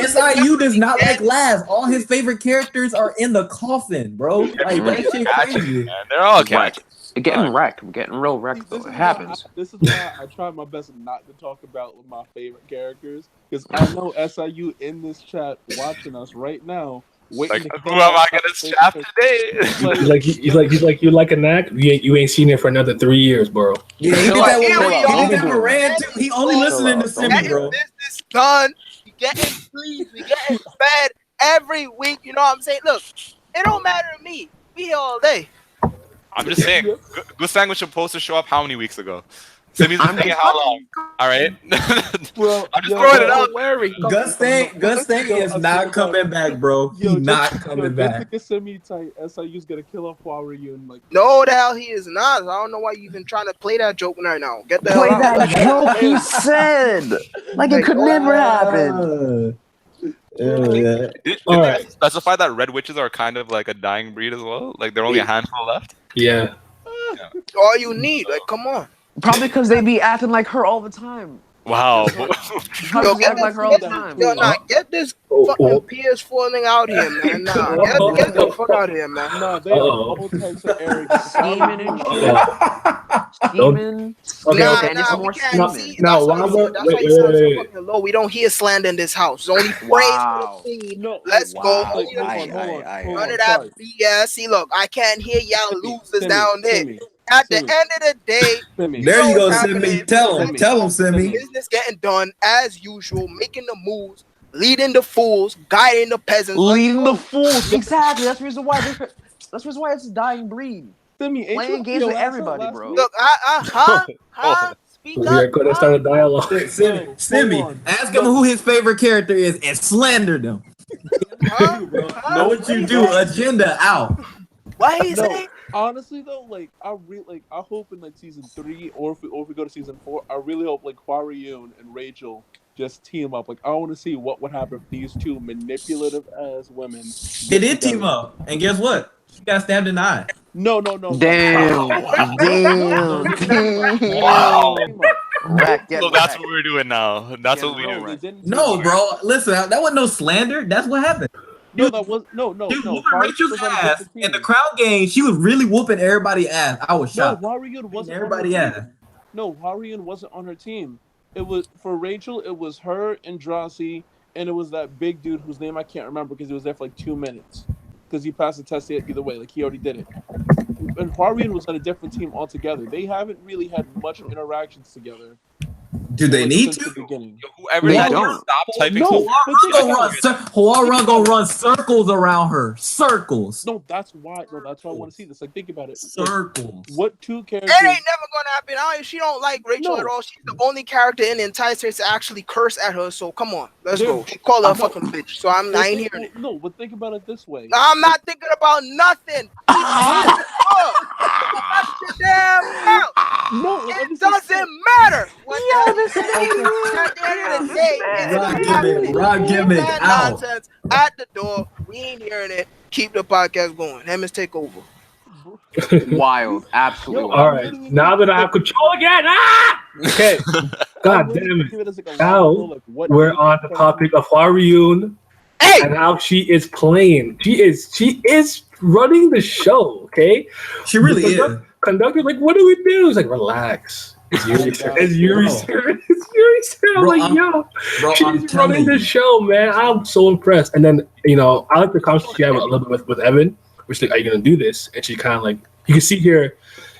SIU does not like Laz. All his favorite characters are in the coffin, bro. Like that shit crazy. Man, they're all catching. We're getting wrecked. We're getting real wrecked, though. It happens. This is why I try my best not to talk about my favorite characters because I know SIU in this chat watching us right now. Waiting Like, to who am I gonna strap today? He's like you like a knack. You ain't seen it for another 3 years, bro. Yeah, he did Chill that out, with chill out. he did that with Rand too. He only listening to Simi, getting bro. business done. We getting pleased. We getting fed every week. You know what I'm saying? Look, it don't matter to me. We here all day. I'm just saying, Gustang was supposed to show up how many weeks ago? Simi's been saying how long? All right. Bro, I'm just throwing it out. Gustang is not coming back, bro. He's not coming back. Just to get semi-tight, SIU's gonna kill off Hwa-Ryun. Like, No, the hell he is not. I don't know why you even trying to play that joke right now. Get the hell Play out. that joke he said. Like it could never happen. Yeah. Did All they right. specify that red witches are kind of like a dying breed as well? Like there are only a handful left? Yeah. All you need, like, come on. Probably because they be acting like her all the time. Wow. Probably get act like her all the time. Yo, nah, get this fucking PS4 thing out here, man. Nah, get the fuck out of here, man. no, they have all types of arrogance. Scheming and shit. scheming. Okay, Nah, okay. And it's we more can't scheming. see. No, That's why why he we're- said- that's wait, why he wait, sounds wait, so wait. fucking low. We don't hear slander in this house. It's only praise Wow. for the team. No, Let's wow. go. Like, hold on. None Hold of on, that sorry. BS. See, look, I can't hear y'all losers down there. Simi, At the Simi, end of the day, Simi. There you know go, what's Simi. happening. Tell him. Simi. Tell him, Simi. Business getting done as usual, making the moves, leading the fools, guiding the peasants. Leading the Let's fools. Exactly. That's the reason why. That's the reason why it's a dying breed. Simi, ain't Playing you games your with ass up everybody, last bro. week? look, huh? Speak We up. are going to start a dialogue. No, Simi, hold on. ask him who his favorite character is and slander them. Huh? Know what you do? Agenda out. What he No, say? honestly though, like I hope in like season 3 or if we go to season 4, I really hope like Hwa-Ryun and Rachel just team up. Like I want to see what would happen if these two manipulative ass women. They get did team together. up, and guess what? She got stabbed in the eye. No. Damn. Wow. Wreck, get So that's wrecked. what we're doing now. That's what we No, do. they didn't. No, team up. bro. Listen, that wasn't no slander. That's what happened. No, that was no. She was whooping Hwa-Ryun Rachel's was on a ass different in the team. crowd game. She was really whooping everybody's ass. I was No, shocked. Hwa-Ryun wasn't on her Everybody team. ass. No, Hwa-Ryun wasn't on her team. It was for Rachel. It was her and Drosy, and it was that big dude whose name I can't remember because he was there for like 2 minutes because he passed the test either way. Like he already did it. And Hwa-Ryun was on a different team altogether. They haven't really had much interactions together. Do they like, need since to? the beginning. Whoever They that don't. is, stop typing No, so but think about it. Hwa-Ryun gonna run circles around her. Circles. No, that's why. No, that's why I want to see this. Like, think about it. Like, Circles. what two characters? It ain't never gonna happen. She don't like Rachel No. at all. She's the only character in the entire series to actually curse at her. So come on, let's There- go. She called her a No. fucking bitch. So I ain't hearing it. No, but think about it this way. I'm not thinking about nothing. Shut your damn mouth. No, like, It this is- doesn't matter. What at the end of the day, it's Rock not gimmick, happening. rock gimmick That out. nonsense at the door. We ain't hearing it. Keep the podcast going. Hemmings take over. Wild. Absolutely Yo, wild. All right. Now that I have control again. Okay. God I'm damn really it. thinking it's like a Now, lot of, like, what We're on the topic of Hwa-Ryun Hey, and how she is playing. She is running the show. Okay. She really The is. Conductor, like, what do we do? It's like, relax. It's Yuri. It's Yuri's turn. It's Yuri's turn. I'm Bro, like, I'm- yo, Bro, she's I'm telling running the you. show, man. I'm so impressed. And then, I like the conversation she had a little bit with Evan, which like, are you gonna do this? And she kind of like, you can see here,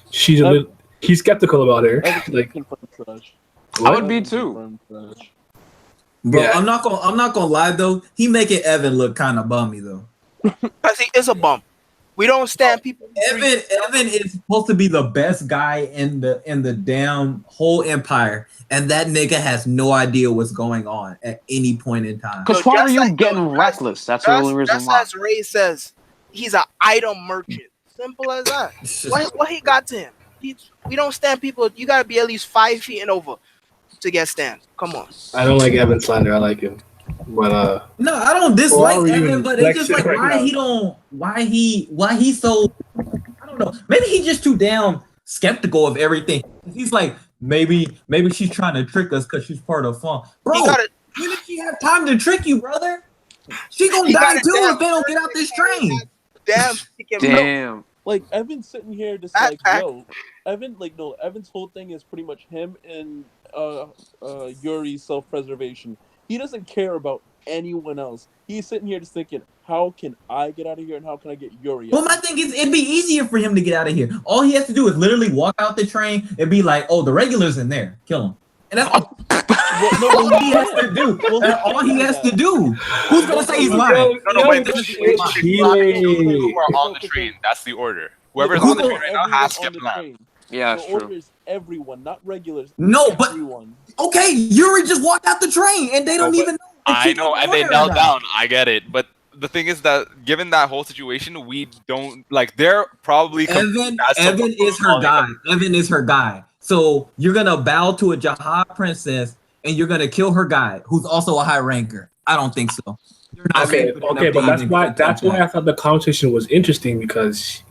she's a little. He's skeptical about her. Like, I would be too. Bro, Yeah. I'm not gonna lie though. He making Evan look kind of bummy though. cause he is a bump. We don't stand people. Evan is supposed to be the best guy in the damn whole empire, and that nigga has no idea what's going on at any point in time. Because Yo, why are just you like- getting yo, reckless? That's the only reason Just why. as Ray says, he's an item merchant. Simple as that. What he got to him? We don't stand people. You gotta be at least 5 feet and over to get stands. Come on. I don't like Evan slander. I like him, but No, I don't dislike Why are you Evan, but it's just like flexing right now? why he so I don't know. Maybe he's just too damn skeptical of everything. He's like maybe she's trying to trick us because she's part of fun. Bro, He gotta- when did she have time to trick you, brother? She gonna He die got a too damn if they don't get out this train. Damn. he can- Damn. Like Evan's sitting here just I- like, yo, Evan's whole thing is pretty much him and Yuri's self-preservation. He doesn't care about anyone else. He's sitting here just thinking, how can I get out of here and how can I get Yuri out? Well, my thing is, it'd be easier for him to get out of here. All he has to do is literally walk out the train and be like, "Oh, the regulars in there, kill him." And that's all, all he has to do. That's all he has to do. Who's gonna say he's lying? No, wait. This is Chile. who are on the train. That's the order. Whoever's on the train right now has to get plan. Yeah, the that's order true. is everyone, not regulars. No, but everyone. okay, Yuri just walked out the train and they don't No, but even know. if I she's know, on and they order or knelt not. down. I get it, but the thing is that given that whole situation, we don't like. They're probably Evan as to is what's her going guy. on. Evan is her guy. So you're gonna bow to a Jahad princess and you're gonna kill her guy, who's also a high ranker. I don't think so. You're not Okay, stupid enough okay, to but that's even why attempt that. I thought the conversation was interesting because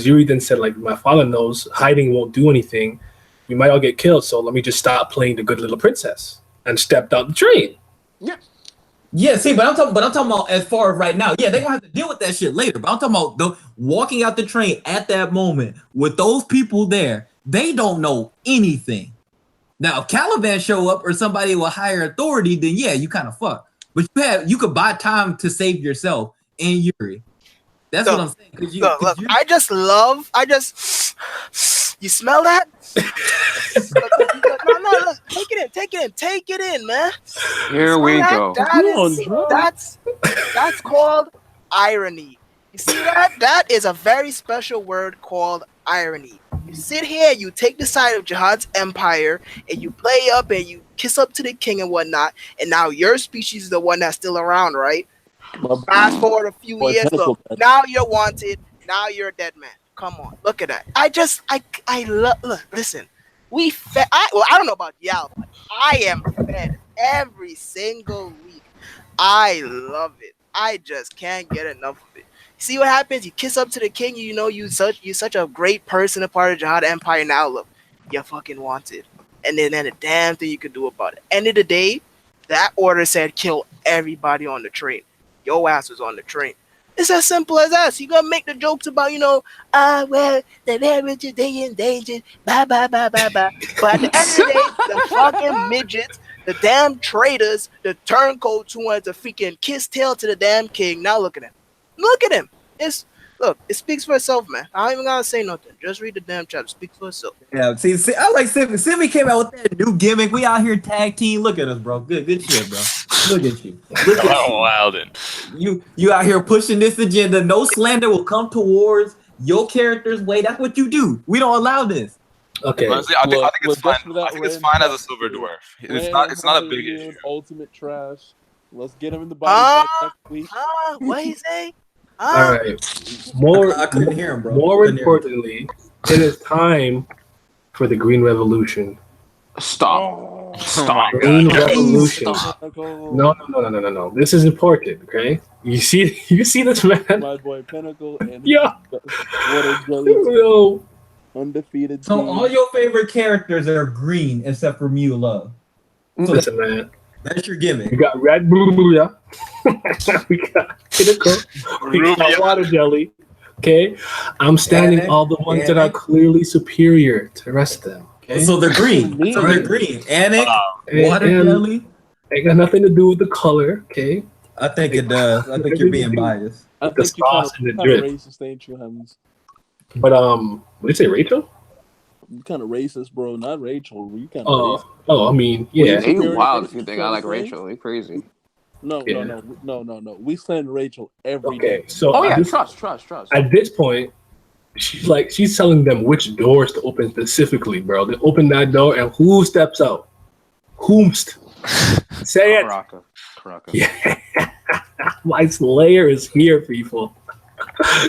Yuri then said like my father knows hiding won't do anything. We might all get killed, so let me just stop playing the good little princess and stepped out the train. Yeah, see, but I'm talking about as far as right now. Yeah, they're gonna have to deal with that shit later. But I'm talking about the walking out the train at that moment with those people there they don't know anything. Now, if Caliban show up or somebody with higher authority, then yeah, you kind of fuck. But you could buy time to save yourself and Yuri. That's what I'm saying. Look, you smell that? No, take it in, man. Here we go. That's called irony. You see that? That is a very special word called irony. You sit here, you take the side of Jahad's empire, and you play up and you kiss up to the king and whatnot, and now your species is the one that's still around, right? Fast forward a few years, look, now you're wanted, now you're a dead man. Come on, look at that. Look, listen, I don't know about y'all, but I am fed every single week. I love it. I just can't get enough of it. See what happens? You kiss up to the king. You know you're such a great person, a part of Jahad Empire. Now look, you're fucking wanted, and then a damn thing you could do about it. End of the day, that order said kill everybody on the train. Your ass was on the train. It's as simple as that. So you gonna make the jokes about well, the marriage is endangered. Bye. But at the end of the day, the fucking midgets, the damn traitors, the turncoats who wanted to freaking kiss tail to the damn king. Now look at him. Look at him. It speaks for itself, man. I don't even gotta say nothing. Just read the damn chapter. It speaks for itself. Yeah, see, I like Simmy. Simmy came out with that new gimmick. We out here tag team. Look at us, bro. Good shit, bro. Look at you. You out here pushing this agenda. No slander will come towards your character's way. That's what you do. We don't allow this. Okay. Honestly, I think it's fine. I think it's fine as a silver dwarf. It's not a big issue. Ultimate trash. Let's get him in the body next week. What he say? All right. I couldn't hear him, bro. More importantly, it is time for the Green Revolution. Stop. Green Revolution. Stop. No. This is important, okay? You see this man? My boy Pinnacle and undefeated. So all your favorite characters are green except for Mew Love. So listen, man. That's your gimmick. We got Red Blue. We got Pinnacle. We got Water Jelly. Okay? I'm standing all the ones that are clearly superior to the rest of them. Okay? So they're green. Anik, Water Jelly. It got nothing to do with the color, okay? I think it does. I think you're being biased. I think the sauce and the drip. Racist, ain't you, Hems? But what did you say, Rachel? You kind of racist, bro. Not Rachel. You kind of racist. Oh, I mean, yeah. You wild if you think I like Rachel. You crazy. No. We send Rachel every day. So trust. At this point, she's telling them which doors to open specifically, bro. They open that door, and who steps out? Whomst? Say it. Karaka. Yeah. My Slayer is here, people.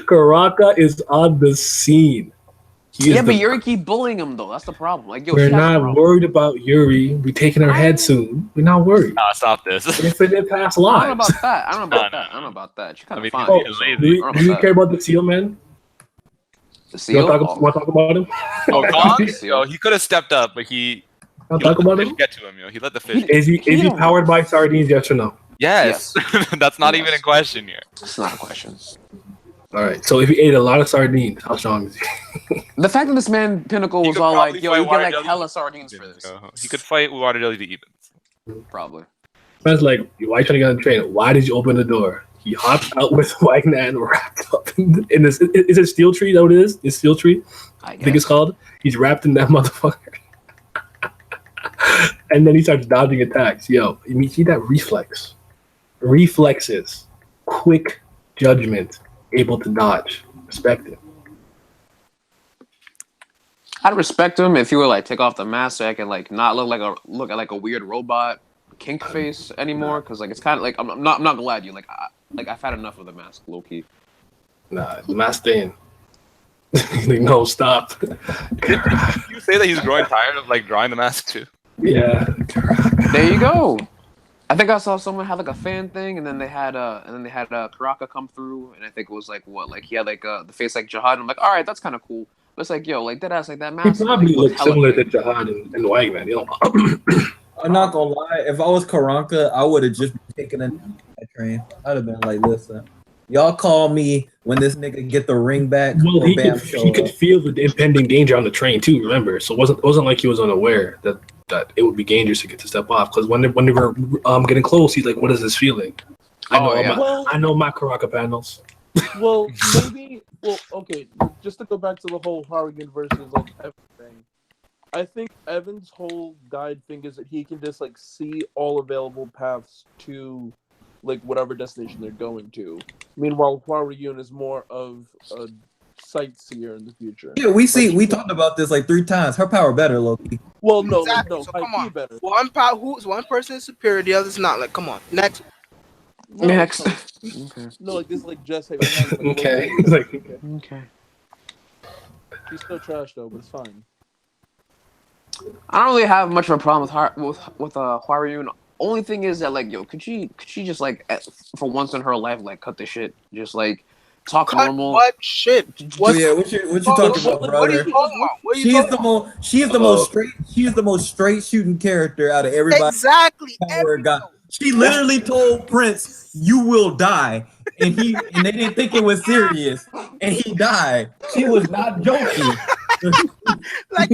Karaka is on the scene. But Yuri keep bullying him though. That's the problem. Like, we're not worried about Yuri. We're taking our head soon. We're not worried. Stop this. Infinite past lives. I don't know about that. You kind of fine. Do you care about the seal, man? The seal. Want to talk about him? He could have stepped up, but he. Talk about him. Get to him, He let the fish. Is he powered by sardines? Yes or no? Yes. That's not even a question here. It's not a question. All right. So if he ate a lot of sardines, how strong is he? The fact that this man Pinnacle was all like, "Yo, you get like hella sardines for this." He could fight Water Jelly to evens. Probably. Man's like, why are you trying to get on the train? Why did you open the door? He hopped out with Wagner wrapped up in this. Is it steel tree? Is that what it is? It's steel tree. I think it's called. He's wrapped in that motherfucker. And then he starts dodging attacks. Yo, you see that reflex? Reflexes, quick judgment, able to dodge. Respect it. I'd respect him if he would like take off the mask so I can like not look like a weird robot kink face anymore. Because like it's kind of like I'm not gonna lie to you. Like I've had enough of the mask, low key. Nah, the mask staying. Like, no, stop. Did you say that he's growing tired of like drawing the mask too? Yeah. There you go. I think I saw someone had like a fan thing, and then they had Karaka come through, and I think it was like he had like the face like Jahad. And I'm like, all right, that's kind of cool. But it's like, yo, like that ass, like that mask. He probably looks similar to Jahad and White Man. You know. I'm not gonna lie. If I was Karanka, I would have just taken a train. I'd have been like, listen, Y'all call me when this nigga get the ring back. Well, or he Bam could show he could up. feel the impending danger on the train too. Remember, so it wasn't like he was unaware that it would be dangerous to get to step off. Because when they were getting close, he's like, "What is this feeling?" I know, Oh, yeah. I know my Karaka panels. Well, maybe. Well, okay. Just to go back to the whole Hwa-Ryun versus like Evan thing, I think Evan's whole guide thing is that he can just like see all available paths to like whatever destination they're going to. Meanwhile, Hwa-Ryun is more of a sightseer in the future. Yeah, we talked about this like 3 times. Her power better, Loki. Well, no, Exactly. no, So high come key on. better. One person is superior, the other's not. Like, come on. Next. No, Next. no, Okay. no, like this, like Jess having like, Okay, Loki. he's like, okay. Okay. He's still trash though, but it's fine. I don't really have much of a problem with Hwa-Ryun. Only thing is that like, yo, could she just like for once in her life like cut the shit, just like talk Cut normal. what shit? What what you talking about, What are you brother? talking about? What are you She's talking the about? most she is the most straight shooting character out of everybody. Exactly. Power got. She literally told Prince, "You will die," and they didn't think it was serious, and he died. She was not joking. like,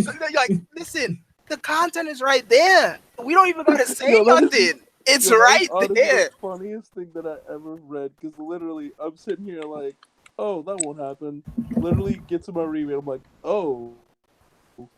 listen, the content is right there. We don't even gotta say Yo, that is- nothing. It's Yo, that right is honestly there. the funniest thing that I ever read, because literally I'm sitting here like, oh, that won't happen. Literally get to my reread, I'm like, oh,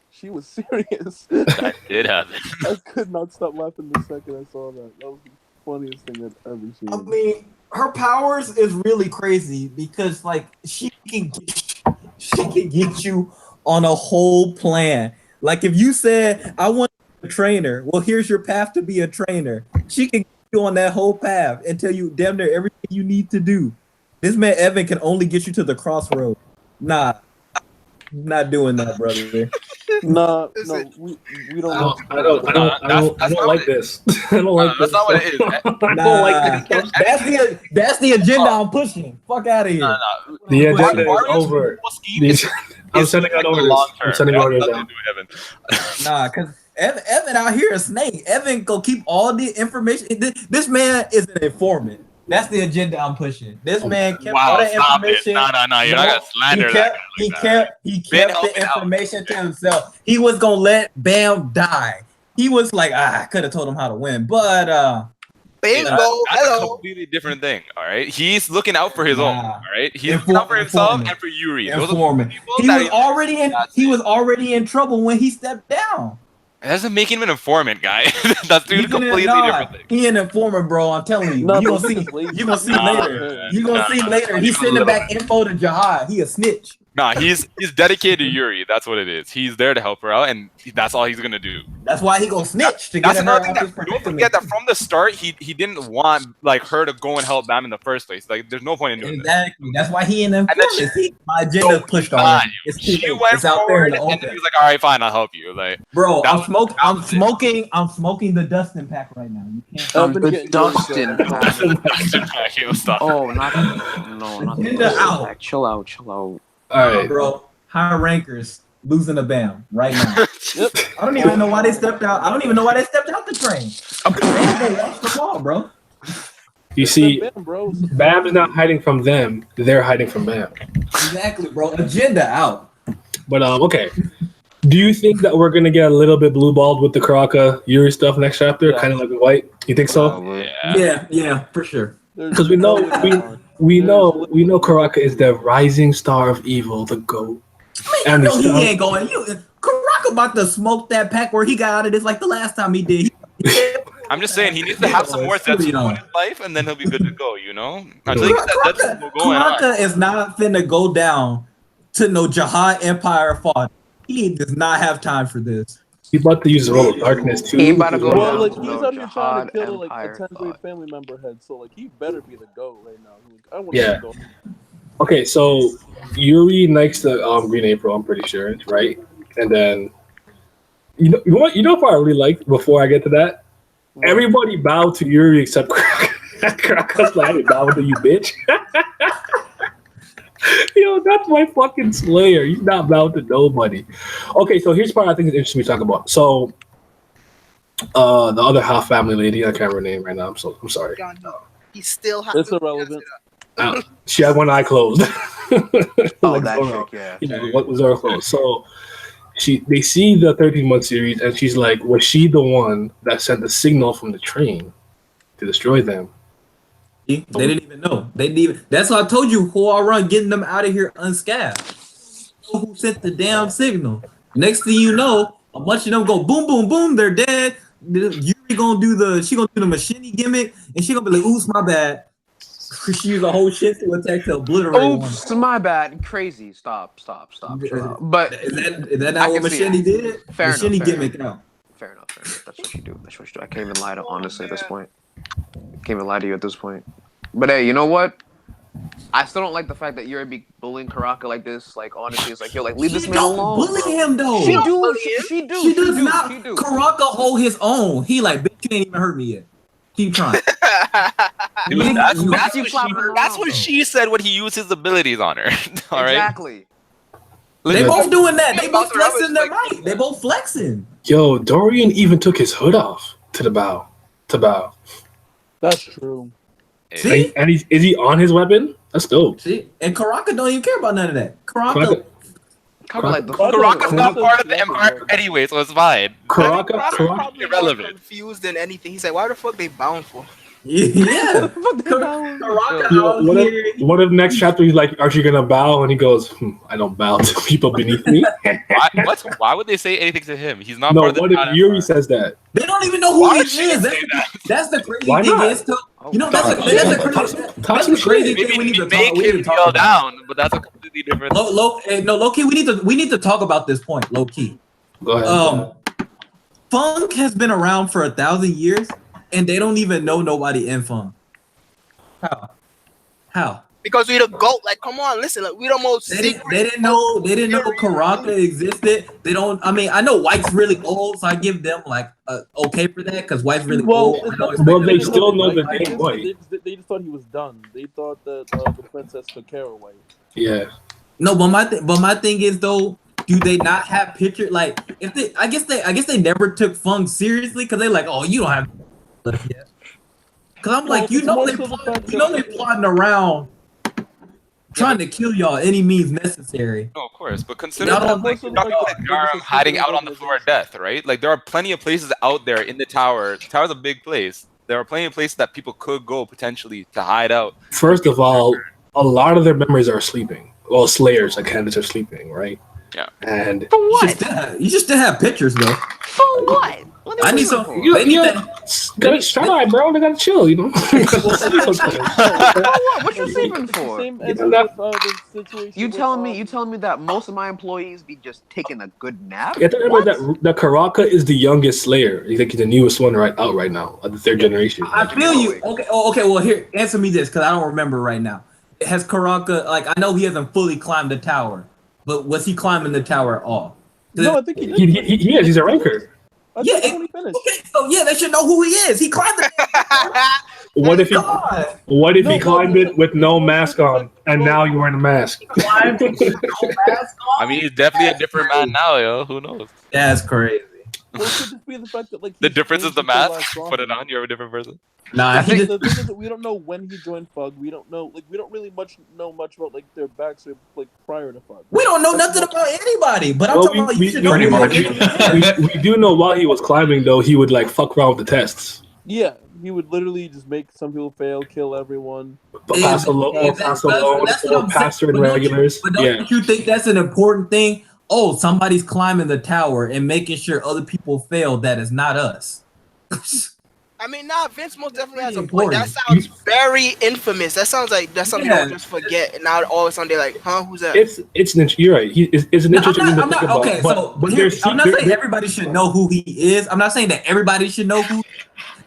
she was serious. That did happen. I could not stop laughing the second I saw that. That was the funniest thing I've ever seen. I mean, her powers is really crazy because like she can get you on a whole plan. Like if you said, "I want a trainer," well, here's your path to be a trainer. She can get you on that whole path and tell you damn near everything you need to do. This man Evan can only get you to the crossroad. Nah, not doing that, brother. Nah, no, Listen. we I don't. don't like this. I don't like this. That's not what it is. I Nah, don't like this. that's the agenda I'm pushing. Fuck out of here. No. The agenda is Warriors' over. whole scheme is I'm is sending out like the orders. long term. I'm sending It has orders nothing out. to do with Evan. Nah, because Evan out here a snake. Evan go keep all the information. This man is an informant. That's the agenda I'm pushing. This man kept all Wow, the stop it. information. No, you're not gonna slander that guy like that. He Been kept helping the out. information to himself. He was gonna let Bam die. He was like, I could have told him how to win, but Bingo. That's a Hello. completely different thing. All right, he's looking out for his own. Nah. All right, he's looking out for himself Informant. and for Yuri. Those are the informant. people He that was already in. That's He it. was already in trouble when he stepped down. It doesn't make him an informant, guy. That's a completely different thing. He an informant, bro. I'm telling you. No, you gonna but see. he's lazy. You gonna see Nah, later. You gonna see later. He's Even a sending little back info to Jahad. He a snitch. Nah, he's dedicated to Yuri. That's what it is. He's there to help her out, and that's all he's gonna do. That's why he gonna snitch to That's get her another thing out that this don't predicament. forget that from the start he didn't want like her to go and help Bam in the first place. Like there's no point in doing that. Exactly. That's why he in them. And then she- See, my agenda pushed Nah, already. It's too she late. went It's out there in forward, the and then he open. was like, "All right, fine, I'll help you." Like, Bro, that I'm was- smoking. that I'm was it. smoking. I'm smoking the Dustin pack right now. You can't. I've been The getting Dustin really good. pack. He'll stop. Oh, not the Agenda Dustin out. pack. Chill out. All right. Bro, high rankers losing a Bam right now. Yep. I don't even know why they stepped out. I don't even know why they stepped out the train. They lost the ball, bro. You see, Bam, bro. Bam is not hiding from them. They're hiding from Bam. Exactly, bro. Agenda out. But okay. Do you think that we're gonna get a little bit blue balled with the Karaka Yuri stuff next chapter, Yeah. kind of like with White? You think so? Yeah, for sure. Because we know we know Karaka is the rising star of evil, the GOAT. I And know he the ain't going. Karaka about to smoke that pack where he got out of this like the last time he did. I'm just saying he needs to have some more Zetsu in his life, and then he'll be good to go. You know, until he gets that Zetsu going on. Karaka is not finna go down to no Jahad Empire fought. He does not have time for this. He's about to use the role of darkness too. He about to go Well, down like to he's no out here trying to Jahad kill like a Empire 10th grade thought. family member head, so like he better be the GOAT right now. Like, I want Yeah. to go. Okay, so Yuri next to Green April, I'm pretty sure, right? And then you know what part I really liked before I get to that? Everybody bowed to Yuri except Karaka's like, I didn't bow to you, bitch. Yo, that's my fucking slayer. He's not bowed to nobody. Okay, so here's the part I think is interesting to talk about. So the other half family lady, I can't remember her name right now. I'm sorry. John, he still has It's to irrelevant. She had one eye closed. Oh, Like that Zoro. chick, yeah. Yeah, what was Zoro closed? So they see the 13-month series, and she's like, was she the one that sent the signal from the train to destroy them? They didn't even know. They didn't even. That's why I told you, Hwa-Ryun getting them out of here unscathed. Who sent the damn signal? Next thing you know, a bunch of them go boom, boom, boom. They're dead. Yuri gonna do the machine gimmick, and she gonna be like, "Oops, my bad." She used a whole shit to attack to obliterate one. Oops, my bad. Crazy. Stop. Chill out. But Is that I not what can see it. Machine did? Fair Machine enough, fair gimmick out. Fair enough. That's what you do. I can't even lie to honestly at this point. Can't even lie to you at this point. But hey, you know what? I still don't like the fact that you're be bullying Karaka like this. Like honestly, it's like yo, like leave this man don't alone. bully bro. him though. She do. She does not. Karaka hold his own. He like, bitch, you ain't even hurt me yet. Keep trying. Dude, That's what she said when he used his abilities on her. All right. Exactly. They both doing that. They both Both of them flexing was their like- might. They both flexing. Yo, Dorian even took his hood off to bow. That's true. See? And is he on his weapon? That's dope. See? And Karaka don't even care about none of that. Karaka Karaka's not part of the Empire anyway, so it's fine. Karaka, probably irrelevant. more confused than anything. He's like, why the fuck they bound for? Yeah. Yo, what if next chapter he's like, "Aren't you gonna bow?" And he goes, I don't bow to people beneath me. Why would they say anything to him? He's not No, part of the what if Empire. Yuri says that? They don't even know who Why he would she is. say that? That's the crazy Why thing not? is, you know, that's the crazy thing we need to talk. We need to talk Yell about. down, but that's a completely different. Low key, we need to talk about this point. Low key. Go ahead. Funk has been around for 1,000 years, and they don't even know nobody in Funk. How? Because we the GOAT. Like, come on, listen. Like, we the most. They didn't know Karaka existed. They don't. I mean, I know White's really old, so I give them like okay for that because White's really old. I don't expect Well, them they to still know the I name guess White. they just thought he was done. They thought that the princess took care of White. Yeah. No, but my thing is though, do they not have picture like if they? I guess they never took Funk seriously because they like, oh, you don't have. Because I'm like, you know they plotting around, trying to kill y'all any means necessary. No, of course, but consider Y'all that don't like Garam hiding out on the floor of death, right? Like there are plenty of places out there in the tower. The tower's a big place. There are plenty of places that people could go potentially to hide out. First of all, a lot of their memories are sleeping. Well, Slayers, like candidates, are sleeping, right? Yeah. And For what? You just still have pictures though. For what? I need some. you They need gotta shut up, bro. They gotta chill, you know. For what? What you sleeping for? Same You as know that- the situation. You with, telling me that most of my employees be just taking a good nap? You have to remember that Karaka is the youngest Slayer. He's like the newest one out right now, of the third generation. I feel you. Okay. Okay. Well, here, answer me this because I don't remember right now. Has Karaka like I know he hasn't fully climbed the tower, but was he climbing the tower at all? No, I think he did. He is. He's a ranker. I Yeah, think when he finished. Okay, so yeah, they should know who he is. He climbed the What if he? God. What if he No, climbed no, it with no mask on, and now you're wearing a mask? Climbed it with no mask on? I mean, he's definitely a different man now, yo. Who knows? That's crazy. Well, it could just be the fact that like The he's difference is the changed the mask. last Put it roster. on, you're a different person. Nah, he The just, thing is that we don't know when he joined Fug. We don't know, like, we don't really know much about like their backstory, like prior to Fug. we don't know nothing about anybody. But I'm Well, talking about you should know pretty who much. he is. we do know while he was climbing, though, he would like fuck around with the tests. Yeah, he would literally just make some people fail, kill everyone. Pass alone, or That's what I'm pass saying. through But don't you- regulars. But don't Yeah. you think that's an important thing? Oh, somebody's climbing the tower and making sure other people fail. That is not us. I mean, nah, Vince most definitely has a Important. point. That sounds very infamous. That sounds like that's something Yeah. you'll just forget. And now all of a sudden they're like, huh, who's that? It's an you're right. It's an No, interesting thing to I'm think not about. okay. But So there's I'm not there- saying everybody should know who he is. I'm not saying that everybody should know who.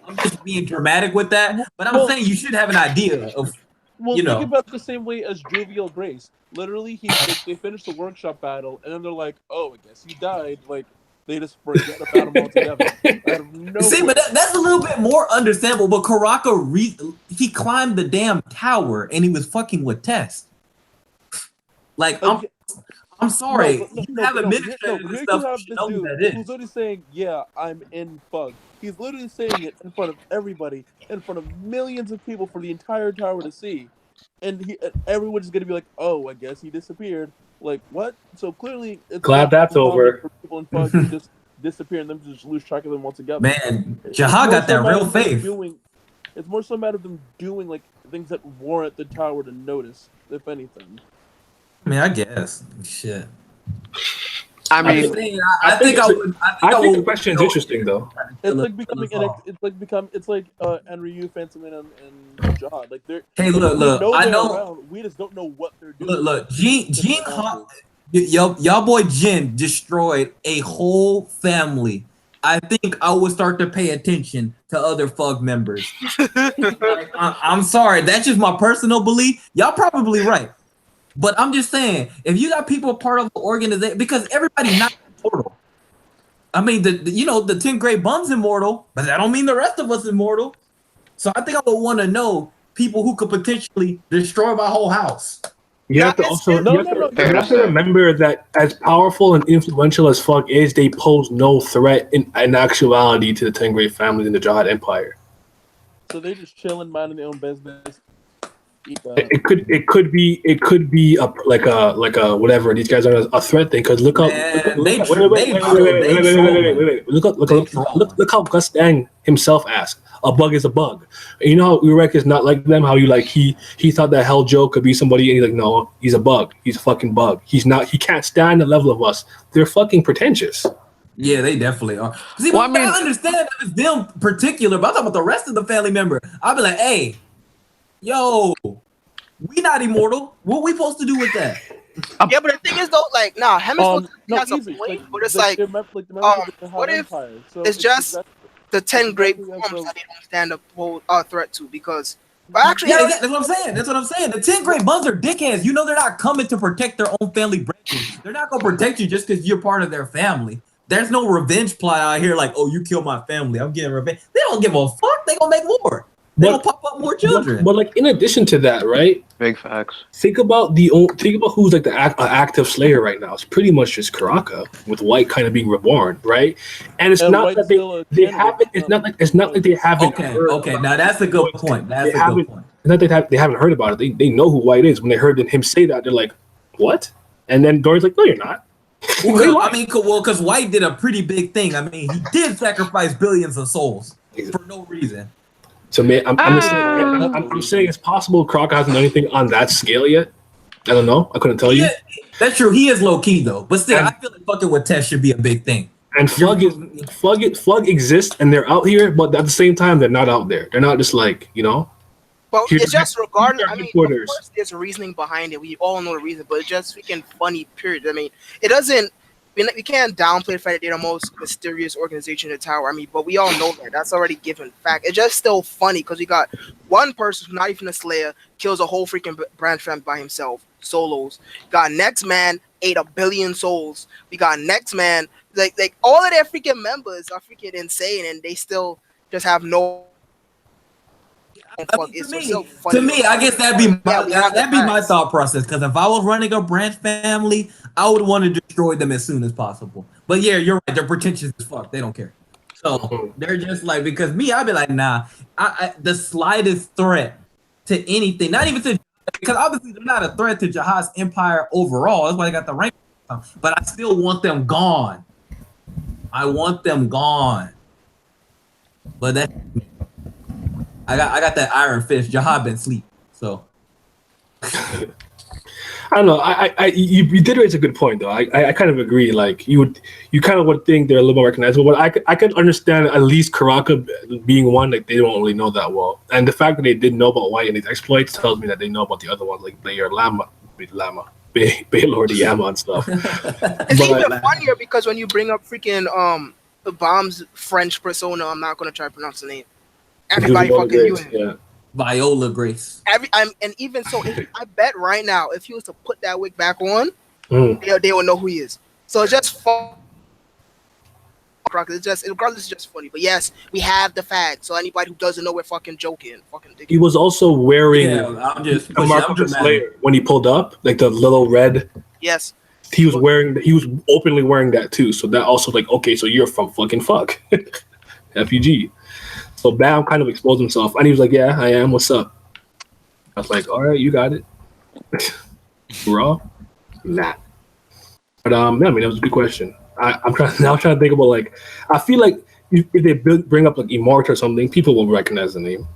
I'm just being dramatic with that. But I'm Well- saying you should have an idea of. Well, You think know. about it the same way as Jovial Grace. Literally, they finished the workshop battle, and then they're like, "Oh, I guess he died." Like they just forget about him altogether. Out of nowhere. See, but that's a little bit more understandable. But Karaka, he climbed the damn tower and he was fucking with Tess. Like, Okay. I'm sorry. No, but you have here administrators and you stuff. have You should this know who dude that who's is. literally saying, "Yeah, I'm in Fug." He's literally saying it in front of everybody, in front of millions of people for the entire tower to see. and everyone's gonna be like, "Oh, I guess he disappeared." Like what? So clearly, it's Glad not that's uncommon over. for people in FUD to just disappear and them to just lose track of them altogether. Man, It's Jahad more got so that a matter real of them faith. It's more so a matter of them doing like things that warrant the tower to notice, if anything. I mean, I guess. Shit. I I'm mean, just saying, I think I would. I think the would question is know. interesting though. It's like becoming it's like Enryu, Phantom and Jahad. Like they're Hey, look, we know I they're know. around. We just don't know what they're doing. Look, Gene, Because Gene, they're monsters. y'all boy Jin destroyed a whole family. I think I would start to pay attention to other FUG members. Like, I'm sorry, that's just my personal belief. Y'all probably right, but I'm just saying, if you got people part of the organization, because everybody's not immortal. I mean, the 10 Great Bums immortal, but that don't mean the rest of us immortal. So I think I would want to know people who could potentially destroy my whole house. You have to No, also no, you have no, to, no, you no. have to remember that as powerful and influential as FUG is, they pose no threat in actuality to the 10 great families in the Jahad Empire. So they just chilling, minding their own business. It could be a like a whatever these guys are a threat thing because look how Gus Dang himself asked, a bug is a bug. You know how Urek is not like them, how you like he thought that Hell Joe could be somebody and he's like, no, he's a bug, he's a fucking bug, he can't stand the level of us. They're fucking pretentious. Yeah, they definitely are. See, Well, I understand that it's them particular, but I'm talking about the rest of the family member. I'll be like, hey, yo, we not immortal. What we supposed to do with that? Yeah, but the thing is though, like, nah, Hemisphere has a easy. point, Like, but it's the like, members of the what Jahad if Empire. So it's just the 10 great exactly forms as that they don't stand a threat to because, but actually, Yeah, that's what I'm saying. That's what I'm saying. The 10 Great Buns are dickheads. You know they're not coming to protect their own family branches. They're not gonna protect you just because you're part of their family. There's no revenge plot out here like, oh, you killed my family, I'm getting revenge. They don't give a fuck. They gonna make more. They gonna pop up more children. But like in addition to that, right? big facts. Think about who's like the active Slayer right now. It's pretty much just Karaka with White kind of being reborn, right? And it's And not White's that still they a haven't. It's not like they haven't. Okay. Now that's a good point. That's a good point. It's not that they haven't heard about it. They know who White is. When they heard him say that, they're like, "What?" And then Dory's like, "No, you're not." Because White did a pretty big thing. I mean, he did sacrifice billions of souls for no reason. So man, I'm saying it's possible Croc hasn't done anything on that scale yet. I don't know. I couldn't tell you. Yeah, that's true. He is low key though, but still, I feel like fucking with Tess should be a big thing. And FUG exists, and they're out here, but at the same time, they're not out there. They're not just like but Here's it's just regardless. I mean, of headquarters. course, there's a reasoning behind it. We all know the reason, but it's just freaking funny. Period. I mean, it doesn't. We can't downplay the fact that they're the most mysterious organization in the tower. I mean, but we all know that. That's already given fact. It's just still funny because we got one person who's not even a Slayer kills a whole freaking branch family by himself, solos. Got next man ate 1 billion souls. We got next man like all of their freaking members are freaking insane, and they still just have no. To me, I guess that'd be my thought process. Because if I was running a branch family, I would want to destroy them as soon as possible. But yeah, you're right. They're pretentious as fuck. They don't care. So they're just like, because me, I'd be like, nah. The slightest threat to anything, not even to, because obviously they're not a threat to Jahad's empire overall. That's why they got the rank. But I still want them gone. I want them gone. But that. I got that iron fist. Jahad been sleep, so I don't know. You did raise a good point though. I kind of agree. Like you kind of would think they're a little more recognizable, but I can understand at least Karaka being one. Like they don't really know that well, and the fact that they did know about White and his exploits tells me that they know about the other ones, like Baylor the Yama and stuff. It's even funnier because when you bring up freaking Bomb's French persona, I'm not gonna try to pronounce the name. Everybody fucking knew him. Yeah. Viola Grace. And even so, I bet right now, if he was to put that wig back on, they will know who he is. So it's just fun. It's just funny. But yes, we have the fact. So anybody who doesn't know, we're fucking joking. He was also wearing a Marco Slayer when he pulled up, like the little red. Yes. He was openly wearing that too. So that also like, okay, so you're from fucking fuck. FUG. So Bam kind of exposed himself, and he was like, "Yeah, I am. What's up?" I was like, all right, you got it. Raw? Nah. But yeah, I mean, that was a good question. I'm trying to think about like, I feel like if they bring up like Immortal or something, people will recognize the name.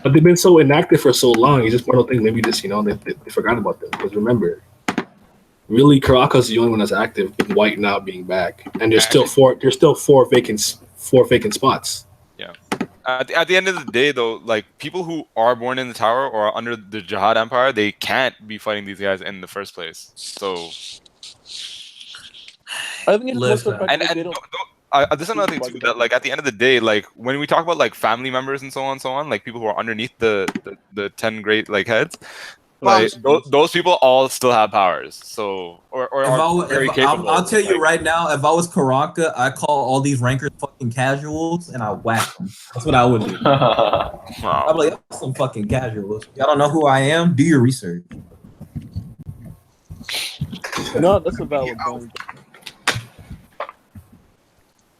But they've been so inactive for so long. You just want to think maybe just they forgot about them. Because remember, really, Caracas is the only one that's active, with White now being back, and there's still four vacant spots. Yeah. At the end of the day, though, like people who are born in the tower or under the Jahad Empire, they can't be fighting these guys in the first place. So I think it's most Listen. effective. and They don't. this is another thing too, that like at the end of the day, like when we talk about like family members and so on, like people who are underneath the 10 great like heads, like those people all still have powers. So I'll tell you right now, if I was Karaka, I call all these rankers fucking casuals and I whack them. That's what I would do. I'm like, some fucking casuals. Y'all don't know who I am? Do your research. No, that's a valid point.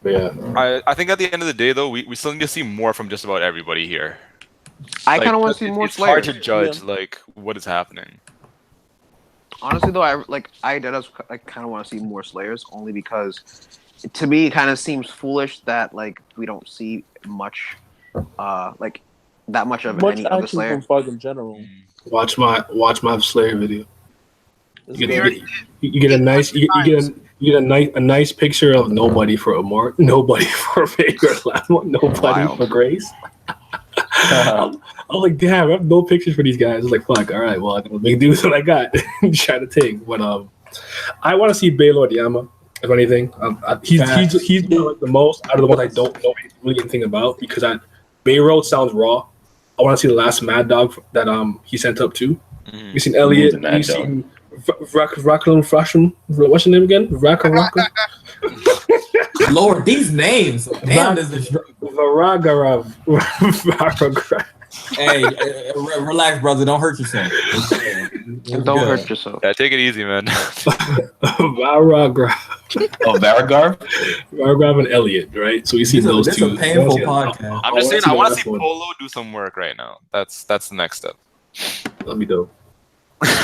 Yeah. I think at the end of the day, though, we still need to see more from just about everybody here. I kind of want to see more It's hard Slayers. to judge like what is happening. Honestly, though, I kind of want to see more Slayers only because, to me, it kind of seems foolish that like we don't see much, like that much of Much any other action Slayer. from Fug in general. Watch my Slayer video. It's You good. get a nice picture of nobody for Amar, nobody for Faker, nobody Wild. for Grace. I was like, damn, I have no pictures for these guys. I was like, fuck, all right, well, I'm gonna make do with what I got. Try to take. But I want to see Baylord Yama, if anything. He's like the most out of the ones I don't know really anything about because Bayroad sounds raw. I want to see the last Mad Dog that he sent up too. Mhm. You've seen Elliot. You've seen Racklin Fashion. What's your name again? Raka. Lord, these names. Damn, this is. Varagarav. Hey, relax, brother. Don't hurt yourself. Don't hurt yourself. Yeah, take it easy, man. Varagarav. Oh, Varagar? Varagarav and Elliot, right? So we see those This two. is a painful podcast. I'm just saying, I want to see one. Polo do some work right now. That's the next step. That'd be dope.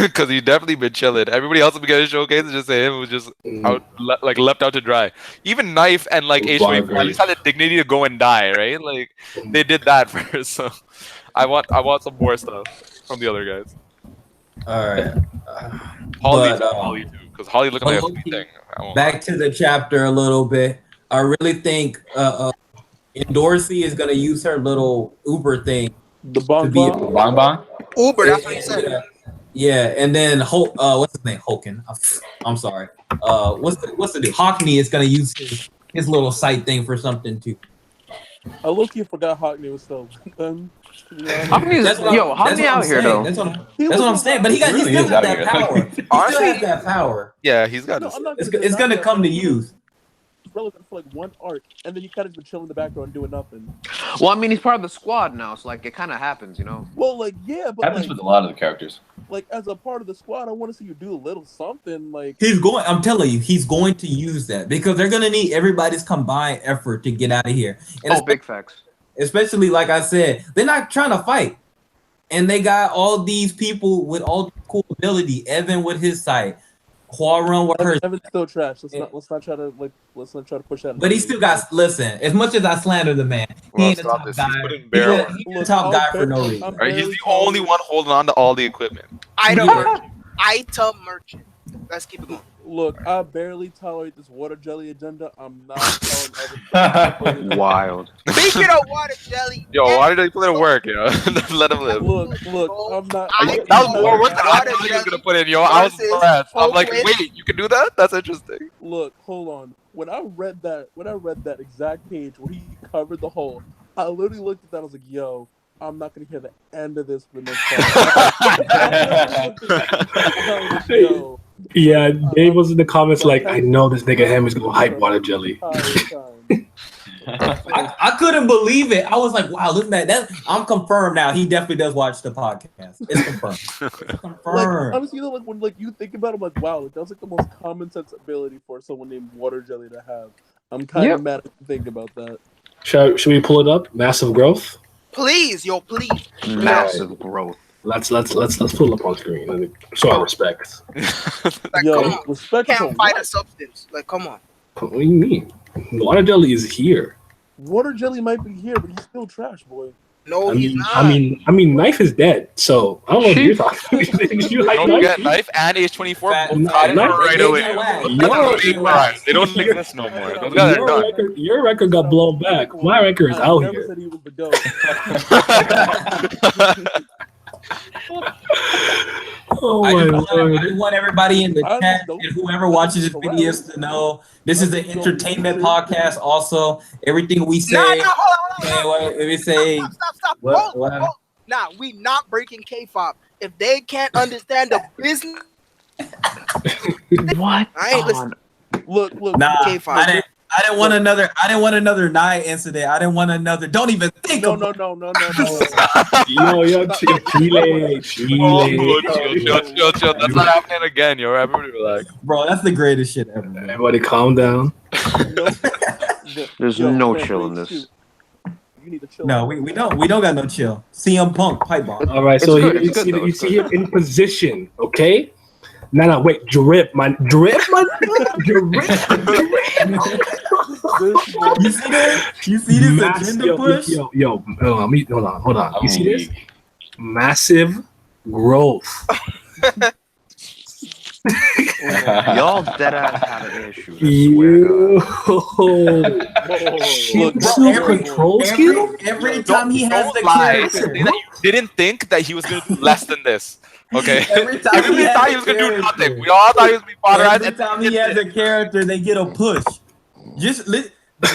Because he's definitely been chilling. Everybody else will be getting showcased. Just say him was just left out to dry. Even Knife and like H-Wave at least had the dignity to go and die, right? Like they did that first. So I want some more stuff from the other guys. All right. Holly too, because Holly looking like a funny thing. Back to the chapter a little bit. I really think Dorsey is gonna use her little Uber thing. The Bong Bong. Bong Bong? Uber, that's what he said. Yeah, and then what's his name? Hulkin. I'm sorry. What's the dude? Hockney is gonna use his little site thing for something too. I low-key forgot Hockney was still. Hockney out here though. That's what I'm saying. But he still got that power. He still has that power. Yeah, he's got. It's gonna come to use. Relevant for like one arc, and then you kind of been chilling in the background doing nothing. Well, I mean, he's part of the squad now, so like it kind of happens, you know. Well, like yeah, but Happens like, with a lot of the characters. like as a part of the squad, I want to see you do a little something. Like I'm telling you, he's going to use that because they're gonna need everybody's combined effort to get out of here. And big facts. Especially like I said, they're not trying to fight, and they got all these people with all the cool ability. Evan with his site. Hwa-Ryun with her. Evan's still trash. Let's not try to push that. But he still got listen. As much as I slander the man, he ain't the top guy. He's the top guy for no reason. Right, he's the only one holding on to all the equipment. Item merchant. Let's keep it going. Look, I barely tolerate this water jelly agenda. I'm not telling Evan. Wild. Speaking of water jelly, Yo, why did they put it to work? Let him live. Look, I'm not. That was more work than I thought he was gonna put in. Yo, I was impressed. I'm like, wait, you can do that? That's interesting. Look, hold on. When I read that exact page where he covered the hole, I literally looked at that. I was like, yo, I'm not gonna hear the end of this for the next Yo. Yeah, Dave was in the comments like, I know this nigga Ham is gonna hype water jelly. I couldn't believe it. I was like, wow, listen to that. I'm confirmed now. He definitely does watch the podcast. It's confirmed. It's confirmed. Like, honestly, like when like you think about it, I'm like, wow, like, that was like the most common sense ability for someone named Water Jelly to have. I'm kind of mad at thinking about that. Should we pull it up? Massive growth. Please, yo, please. Massive growth. Let's pull up on screen and show our respects. Like, Yo, come on. respect Can't for fight what? a substance. Like, come on. What do you mean? Water jelly is here. Water jelly might be here, but he's still trash, boy. No, he's not. I mean, Knife is dead. So I don't know what you're talking. You like Don't Knife? get Knife and Age 24 Fat- both Knife- tied in Knife- right away. They don't Your- exist no more. Those guys are done. Your record got blown back. My record is I out never here. said he was the dope. Oh I my just lord. want everybody in the I chat don't- and whoever watches this video to know this is an entertainment podcast. Also, everything we say. Nah, hold on. If we say Stop. What- Hold. Nah, we not breaking K-pop. If they can't understand the business, What? I ain't listening. Look. nah, K-pop. I didn't want another Nye incident. I didn't want another. Don't even think No. about Yo, Chile. Chill. That's not happening again, yo. Everybody relax. bro. That's the greatest shit ever. Man. Everybody calm down. There's no chill in this. You need to chill. No, we don't got no chill. CM Punk pipe bomb. All right, It's so good, you it's good, see though, you it's see good. him in position, okay? No, wait, drip, man. Drip. You see this? You see this agenda push? Yo, hold on. You see this? Massive growth. Y'all dead ass have an issue. I swear to God. Shitsu control skill? Every time he has the Lie. character. You didn't think that he was going to do less than this. Okay? Every time Everybody he thought has he was going to do a nothing. character. We all thought he was going to be bothered. Every time he has a character, they get a push.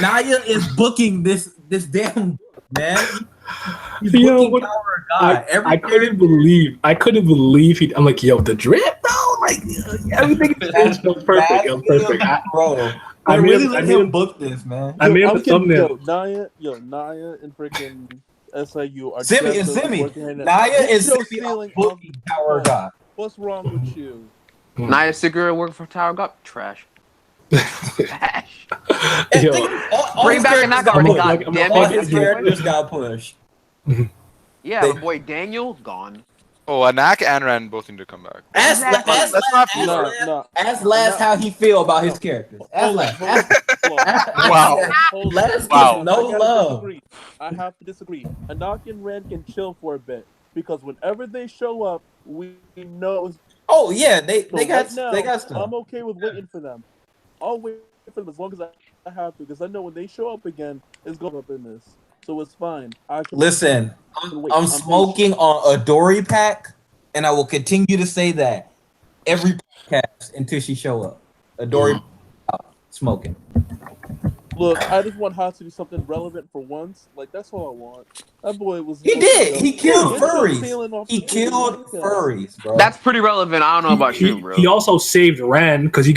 Naya is booking this damn book, man. He's Yo, booking what- Power of God. I couldn't believe he. I'm like, yo, the drip though, like everything is perfect. It was perfect. Bro. I I made really him- let I made him him- book this, man. I made I'm the kidding. thumbnail. Naya and freaking SIU are Simi, definitely working right now. Naya is Still Simi stealing booking Power of God. What's wrong with you? Naya Sigura working for Tower God? Trash. Trash. And Yo. all Bring his back characters Anaka got already, pushed. god damn All it. his characters got pushed. Yeah, They- my boy Daniel, gone. Oh, Anak and Ran both need to come back. Ask Last how he feel about his characters. Ask Last. Wow. Last Wow. gets no love. I have to disagree. Anak and Ren can chill for a bit because whenever they show up, we know. Oh yeah, they So got right now, they got stuff. I'm okay with waiting for them. I'll wait for them as long as I have to because I know when they show up again, it's going up in this. So it's fine. I can Listen, wait. I'm smoking on a Dory pack, and I will continue to say that every podcast until she show up. A Dory smoking. Look, I just want Hot to do something relevant for once. Like that's all I want. That boy was. He did. He killed Get the furries. feeling off He the killed video. furries, bro. That's pretty relevant. I don't know about you, bro. He also saved Ran because they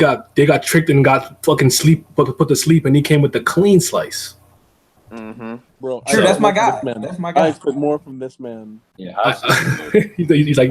got tricked and got fucking put to sleep, and he came with the clean slice. Mm-hmm. Bro, True, I that's my expect guy. more from this man. That's my I guy. expect more from this man. Yeah. He's like,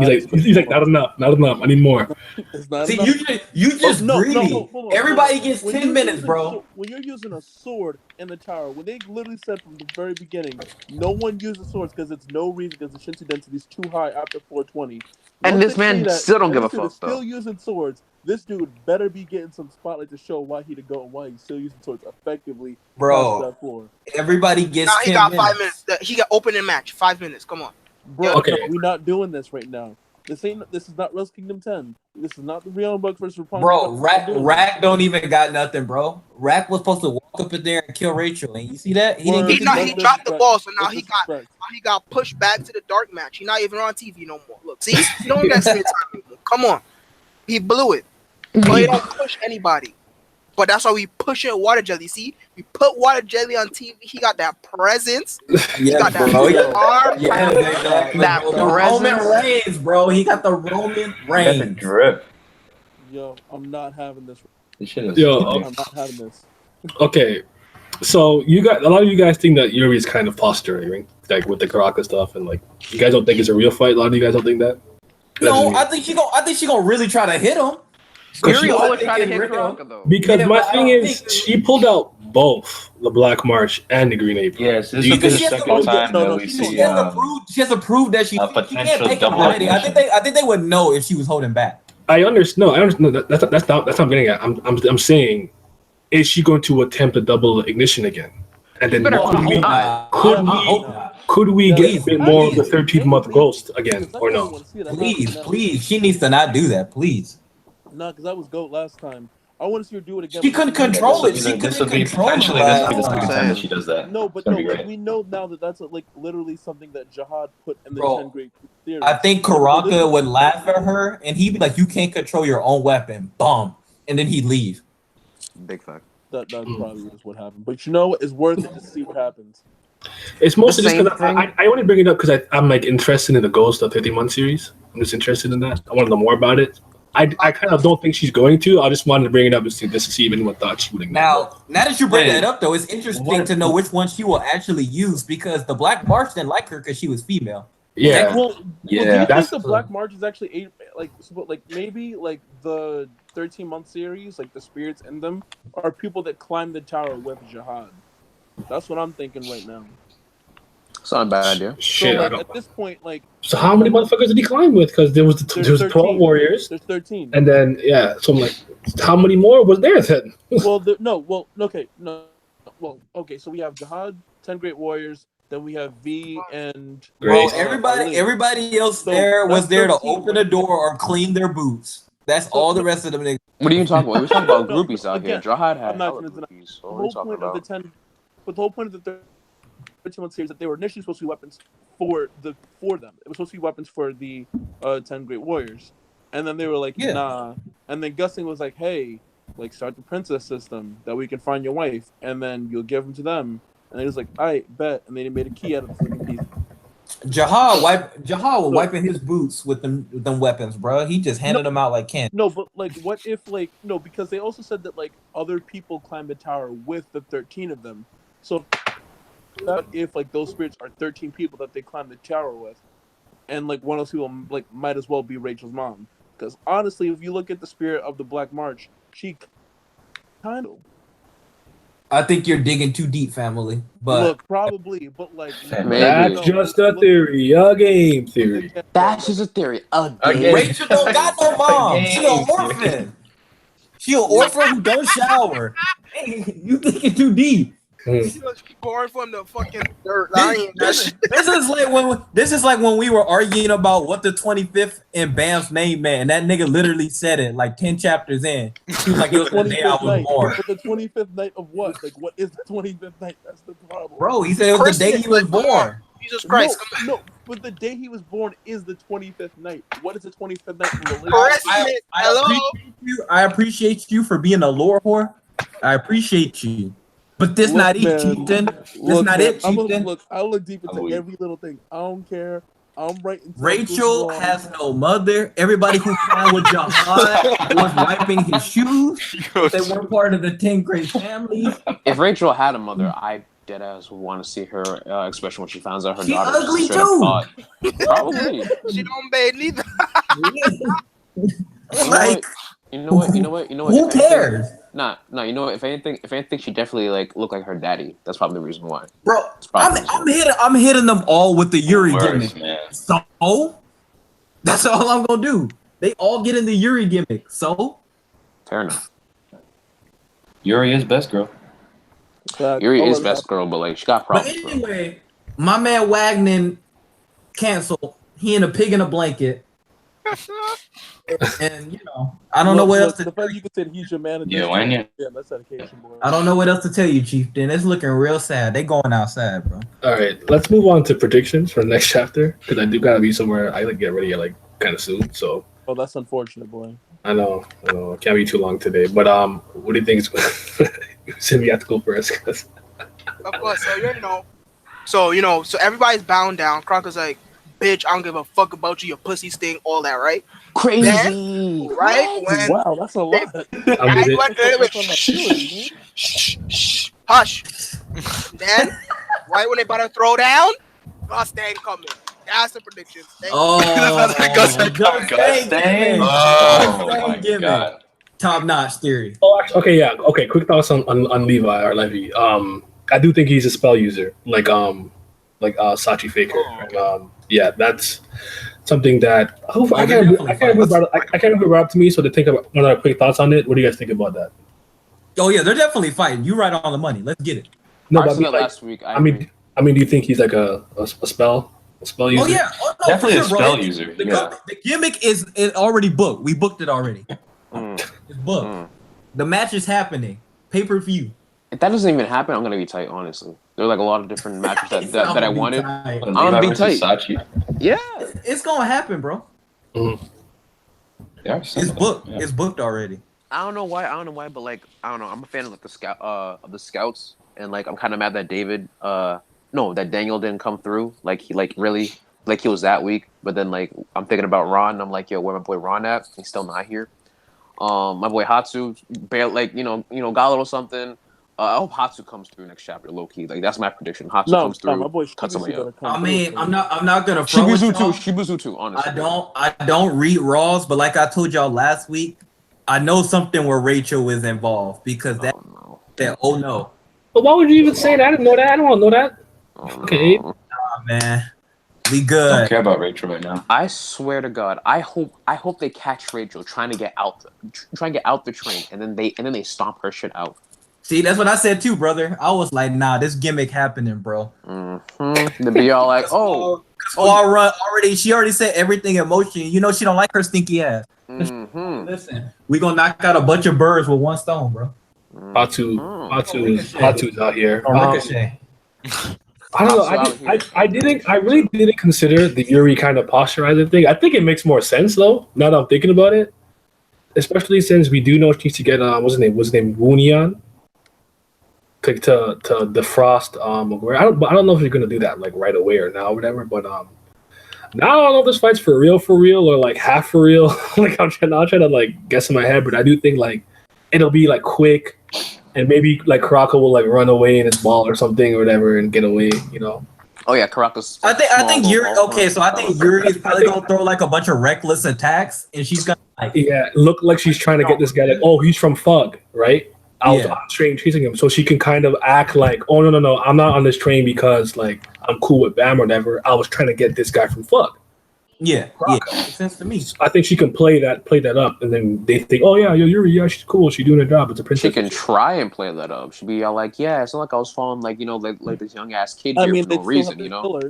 not enough. I need more. It's not See, enough. you just No, greedy. hold on. Everybody gets When 10 you're minutes, using bro. when you're using a sword in the tower, when they literally said from the very beginning, no one uses swords because it's no reason because the Shinsu density is too high after 420. And Once this they say man that, still don't and give a this dude fuck, is still though. using swords. This dude better be getting some spotlight to show why he the GOAT and why he's still using swords effectively. Bro. past that floor. Everybody gets Nah, he 10 got minutes. 5 minutes. He got opening match. 5 minutes. Come on. Bro, Okay. we're not doing this right now. This is not Wrestle Kingdom 10. This is not the Real Bug versus Rapunzel. Bro, We're not doing Rack don't even got nothing, bro. Rack was supposed to walk up in there and kill Rachel, and you see that? He didn't Word. get He to dropped the ball, so now That's disrespect. he got pushed back to the dark match. He's not even on TV no more. Look, see, he don't get screen time anymore. Come on, he blew it. But he don't push anybody. But that's why we push it Water Jelly. See, we put Water Jelly on TV. He got that presence. He Yeah, got that bro. arm. Yeah, exactly. That The Roman presence. Reigns, bro. He got the Roman That's a Reigns. drip. Yo, I'm not having this. This shit is. Yo, I'm not having this. Okay, so a lot of you guys think that Yuri is kind of posturing, right? Like with the Karaka stuff, and like you guys don't think it's a real fight. A lot of you guys don't think that. No, I think she gonna really try to hit him. Yuri She always was try to thinking hit real. Karaka though. Because Yeah, my but I thing don't is, think- she pulled out both the Black March and the Green Apron. Yes, this Do you will be the think- second time that we She see has to prove that she a can't potential take it double hiding. I ignition. think they would know if she was holding back. I understand. No, I understand. That's not what I'm getting at. I'm saying, is she going to attempt a double ignition again? And then Better could we not. could we get a bit more of the Please. 13th month ghost again, or no? Please, she needs to not do that. Please. No, because that was GOAT last time. I want to see her do it again. She couldn't control it. She This couldn't will be control potentially it. this will be the That's what second I'm time that saying. she does that. No, but It's gonna no, be like great. we know now that that's like literally something that Jahad put in the Bro, 10 grade theory. I think Karaka would laugh at her, and he'd be like, "You can't control your own weapon." Bomb, and then he'd leave. Big fact. That probably is what happened. But you know what? It's worth it to see what happens. It's mostly The just same because thing. I only bring it up because I'm like interested in the Ghost of 13-month series. I'm just interested in that. I want to know more about it. I kind of don't think she's going to. I just wanted to bring it up just to see if anyone thought she would ignite. Now that you bring Hey, that up, though, it's interesting what- to know which one she will actually use because the Black March didn't like her because she was female. Yeah, Well, do you that's- think the Black March is actually maybe like the 13-month series, like the spirits in them, are people that climb the tower with Jahad? That's what I'm thinking right now. It's not a bad idea. shit. So I like don't- at this point, like So how many motherfuckers did he climb with? Because there was There's there was 13. 12 warriors, there's 13. and then so I'm like, how many more was there then? Well, okay. So we have Jahad, 10 Great Warriors. Then we have V and Great. Bro, everybody else So there was that's there to 13. open the door or clean their boots. That's all the rest of them niggas. What are you talking about? We're talking about No, groupies out here. again, Jahad had I'm not hella gonna deny- groupies. The What are whole you talking point of the about? 10, but the whole point of the 13-month series that they were initially supposed to be weapons for them. It was supposed to be weapons for the 10 Great Warriors, and then they were like, Yeah. nah. And then Gusting was like, hey, like start the princess system that we can find your wife, and then you'll give them to them. And he was like, all right, bet. And then he made a key out of the freaking piece. Jahad was wiping his boots with them weapons, bro. He just handed them out like candy. No, but like, what if no? Because they also said that like other people climbed the tower with the 13 of them. So what if like those spirits are 13 people that they climbed the tower with, and like one of those people like might as well be Rachel's mom? Because honestly, if you look at the spirit of the Black March, she kind of I think you're digging too deep, family. But look probably, but like Maybe. That's just a theory, a game theory. That's just a theory. Again. Rachel don't got no mom. She an orphan. She an orphan who don't shower. Hey, you thinking too deep. She was born from the fucking dirt. Lying. This is like when we were arguing about what the 25th in Bam's name meant, and that nigga literally said it like 10 chapters in. He was like, it was the day I 25th was night. born. But the 25th night of what? Like, what is the 25th night? That's the problem. Bro, he said it was the day he was born. Jesus Christ. No, but the day he was born is the 25th night. What is the 25th night from the lake? Hello. I appreciate you for being a lore whore. I appreciate you. But this Look, not it, man. chieftain. This Look, not man, it, chieftain. I'll look deep into Oh, yeah. every little thing. I don't care. I'm right. Rachel has no mother. Everybody who climbed with Jahad was wiping his shoes. They weren't part of the 10 great families. If Rachel had a mother, I deadass would want to see her expression when she finds out her She daughter. ugly straight up too. thought. Probably. She don't bathe neither. Like, You know what? who If anything- cares? Nah. You know what? If anything, she definitely like looked like her daddy. That's probably the reason why. Bro, It's probably the reason. I'm hitting them all with the Yuri Worse, gimmick. man. So that's all I'm gonna do. They all get in the Yuri gimmick. So Fair enough. Yuri is best girl. Yuri is best girl, but like she got but problems. bro. anyway, my man Wagner canceled. He in a pig in a blanket. And you know, I don't know what else to The fact you could say he's your manager. Yeah, why not? Yeah, that's dedication, boy. I don't know what else to tell you, Chieftain. It's looking real sad. They going outside, bro. All right, let's move on to predictions for the next chapter because I do gotta be somewhere. I like get ready like kind of soon, so Oh, that's unfortunate, boy. I know it can't be too long today. But what do you think? Send me have to go first, 'cause- Of course, so so everybody's bound down. Crocker's like, bitch, I don't give a fuck about you, your pussy sting, all that, right? Crazy. Right? When Wow, that's a lot. I'm with it. Shh, hush. Then, right when they about to throw down, Mustang coming. That's the prediction. Thank you. Oh, Gus Dang. Oh my god. top notch theory. Oh, actually, okay, yeah, okay. Quick thoughts on Levi or Levy. I do think he's a spell user, like Sachi Faker. And, yeah, that's something that I can't remember brought up to me. So to think about another quick thoughts on it. What do you guys think about that? Oh yeah, they're definitely fighting. You right on the money. Let's get it. No, I but I said mean, that like, last week. I mean, do you think he's like a spell user? Oh yeah, oh, no, Definitely for a sure, spell bro. user. The, Yeah. the gimmick is already booked. We booked it already. Mm. It's booked. The match is happening. Pay-per-view. If that doesn't even happen, I'm gonna be tight. Honestly, there are like a lot of different matches that I wanted. Tight. I'm gonna be versus tight. Sachi. Yeah, It's gonna happen, bro. They are It's similar, booked. yeah. It's booked already. I don't know why, but like I don't know. I'm a fan of like the scouts, and like I'm kind of mad that that Daniel didn't come through. Like he really he was that weak. But then like I'm thinking about Ron, and I'm like, yo, where my boy Ron at? He's still not here. My boy Hatsu, barely got a little something. I hope Hatsu comes through next chapter, low key. Like that's my prediction. Hatsu comes through. my boy cut somebody Shibuya up. better come I mean, through. I'm not gonna front with y'all. Shibuzu too. Honestly, I don't read Raws, but like I told y'all last week, I know something where Rachel is involved because that oh no. But why would you even say that? I didn't know that. I don't want to know that. Okay. Oh, man. We Don't good. care about Rachel right now. I swear to God, I hope they catch Rachel trying to get out the train, and then they stomp her shit out. See, that's what I said too, brother. I was like, nah, this gimmick happening, bro. To be all like, she already said everything in motion. You know she don't like her stinky ass. Listen, we gonna knock out a bunch of birds with one stone, bro. Hatu's out here. Ricochet. I don't know. I really didn't consider the Yuri kind of posturizing thing. I think it makes more sense though. Now that I'm thinking about it, especially since we do know she needs to get what's his name Wunion to defrost McGuire. I don't know if you're gonna do that like right away or now or whatever. But now I don't know if this fight's for real or like half for real. Like I'm trying to like guess in my head, but I do think like it'll be like quick. And maybe like Karaka will like run away in his ball or something or whatever and get away, you know. oh yeah, Karaka's. I think Yuri. Okay, so I think Yuri is probably gonna throw like a bunch of reckless attacks, and she's gonna like look like she's trying to get this guy like, oh, he's from Thug, right? I was on train chasing him, so she can kind of act like, oh no, I'm not on this train because like I'm cool with Bam or whatever. I was trying to get this guy from Thug. Yeah, makes sense to me. I think she can play that up, and then they think, oh yeah, Yuri, yeah, she's cool, she's doing her job. It's a princess. She can try and play that up. She'd be all like, yeah, it's not like I was falling like like this young ass kid here for no reason, you know.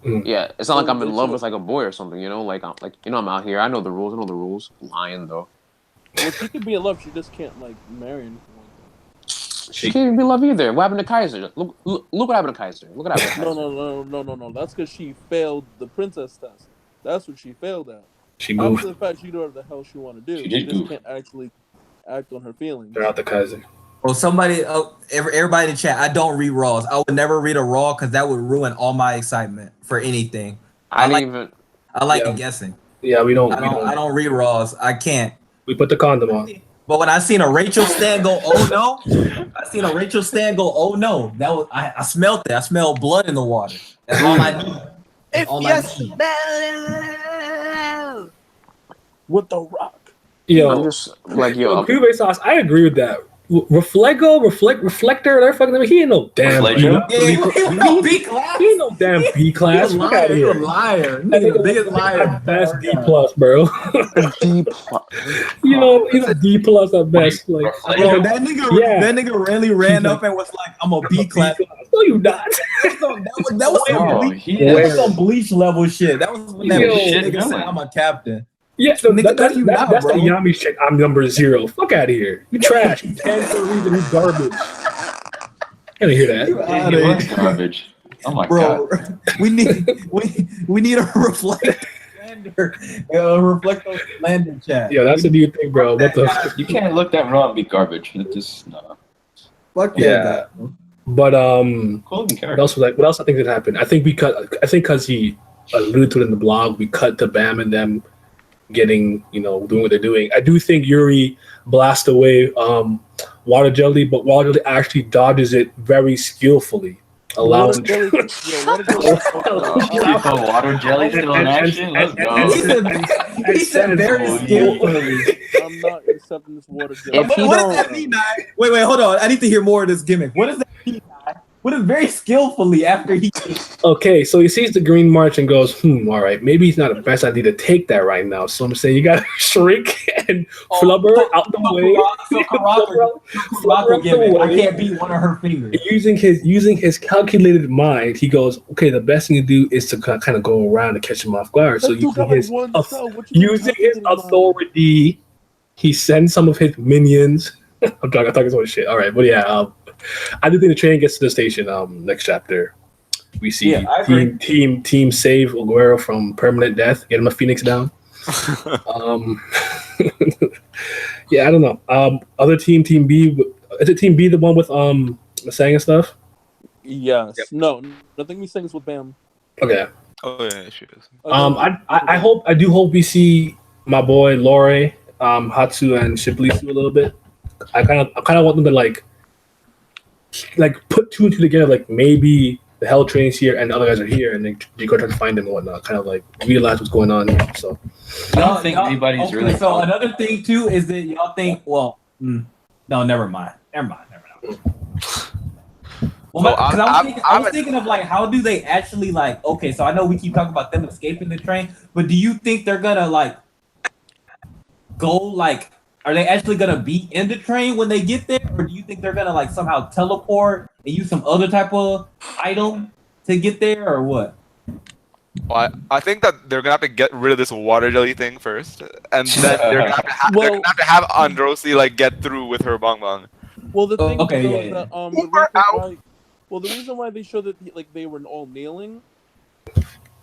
Yeah, it's not like I'm in love with like a boy or something, you know. Like I'm out here. I know the rules. Lying though. Well, she could be in love. She just can't like marry anyone. She can't be in love either. What happened to Kaiser? Look what happened to Kaiser. Look what happened. No. That's because she failed the princess test. That's what she failed at. She moved. After the fact, she knew whatever the hell she want to do. She She did just move. can't actually act on her feelings. They're out the Kaiser. Well, somebody, everybody in chat, I don't read Raws. I would never read a Raw because that would ruin all my excitement for anything. I like guessing. Yeah, we don't. I don't read Raws. I can't. We put the condom on. But when I seen a Rachel Stan go, oh no, that was I smelled it. I smelled blood in the water. That's all I knew. If all you I smell With the Rock. I'm just like Cube sauce. I agree with that. Reflector, whatever fucking name. He ain't no damn. He ain't no damn B class. Fuck out of here. You're a liar. Nigga, the biggest liar. At best D plus, bro. D plus. You know, he's a D plus at best. Like, Bro, that nigga really ran up and was like, "I'm a B class." No, you not. That was some bleach level shit. That was when that nigga said, "I'm a captain." Yeah, so Nigga, that's bro. the Yami shit. I'm number 0. Fuck out of here. You trash. You 10 for a reason. You garbage. Can't hear that. He was garbage. Oh my god. We need a reflector landing chat. Yeah, that's a new thing, bro. What the? You can't look that wrong and be garbage. It just no. Fuck yeah. But Cool what else I think that happened? I think because he alluded to it in the blog, we cut to Bam and them getting, doing what they're doing. I do think Yuri blasts away Water Jelly, but Water Jelly actually dodges it very skillfully. Allow Water jelly. Yo, water jelly. People, water jelly still in action. Let's go. He said very Oh, skillfully. I'm not accepting this water jelly. If he What does don't- that mean, Nye? Wait, hold on. I need to hear more of this gimmick. What does that mean, Nye? What is very skillfully after he? Okay, so he sees the green march and goes, all right, maybe it's not the best idea to take that right now. So I'm saying you gotta shrink and flubber out the way. Kuraka gimmick. I can't beat one of her fingers. Using his calculated mind, he goes, okay, the best thing to do is to kind of go around and catch him off guard. So That dude got, using like, his one cell. What you using mean, his authority, he sends some of his minions. I'm talking so much shit. All right, but yeah, I do think the train gets to the station. Next chapter, we see team save Aguero from permanent death. Get him a Phoenix down. Yeah, I don't know. Other team B. Is it Team B the one with Masang and stuff? Yes. Yep. No, nothing we sing is with Bam. Okay. Oh yeah, she is. I do hope we see my boy Lore, Hatsu, and Shiblisu a little bit. I kind of want them to like put two and two together. Like maybe the Hell Train's here and the other guys are here, and then you go try to find them and whatnot. Kind of like realize what's going on here. So I don't think anybody's really. So another thing too is that y'all think. Well, no, never mind. Well, So I was thinking of like, how do they actually like? Okay, so I know we keep talking about them escaping the train, but do you think they're gonna like go like? Are they actually gonna be in the train when they get there, or do you think they're gonna like somehow teleport and use some other type of item to get there, or what? Well, I think that they're gonna have to get rid of this water jelly thing first, and then they're gonna have to have Androsi like get through with her bong bong. Well, the thing Okay, is, though, yeah, that, the reason why they showed that like they were all kneeling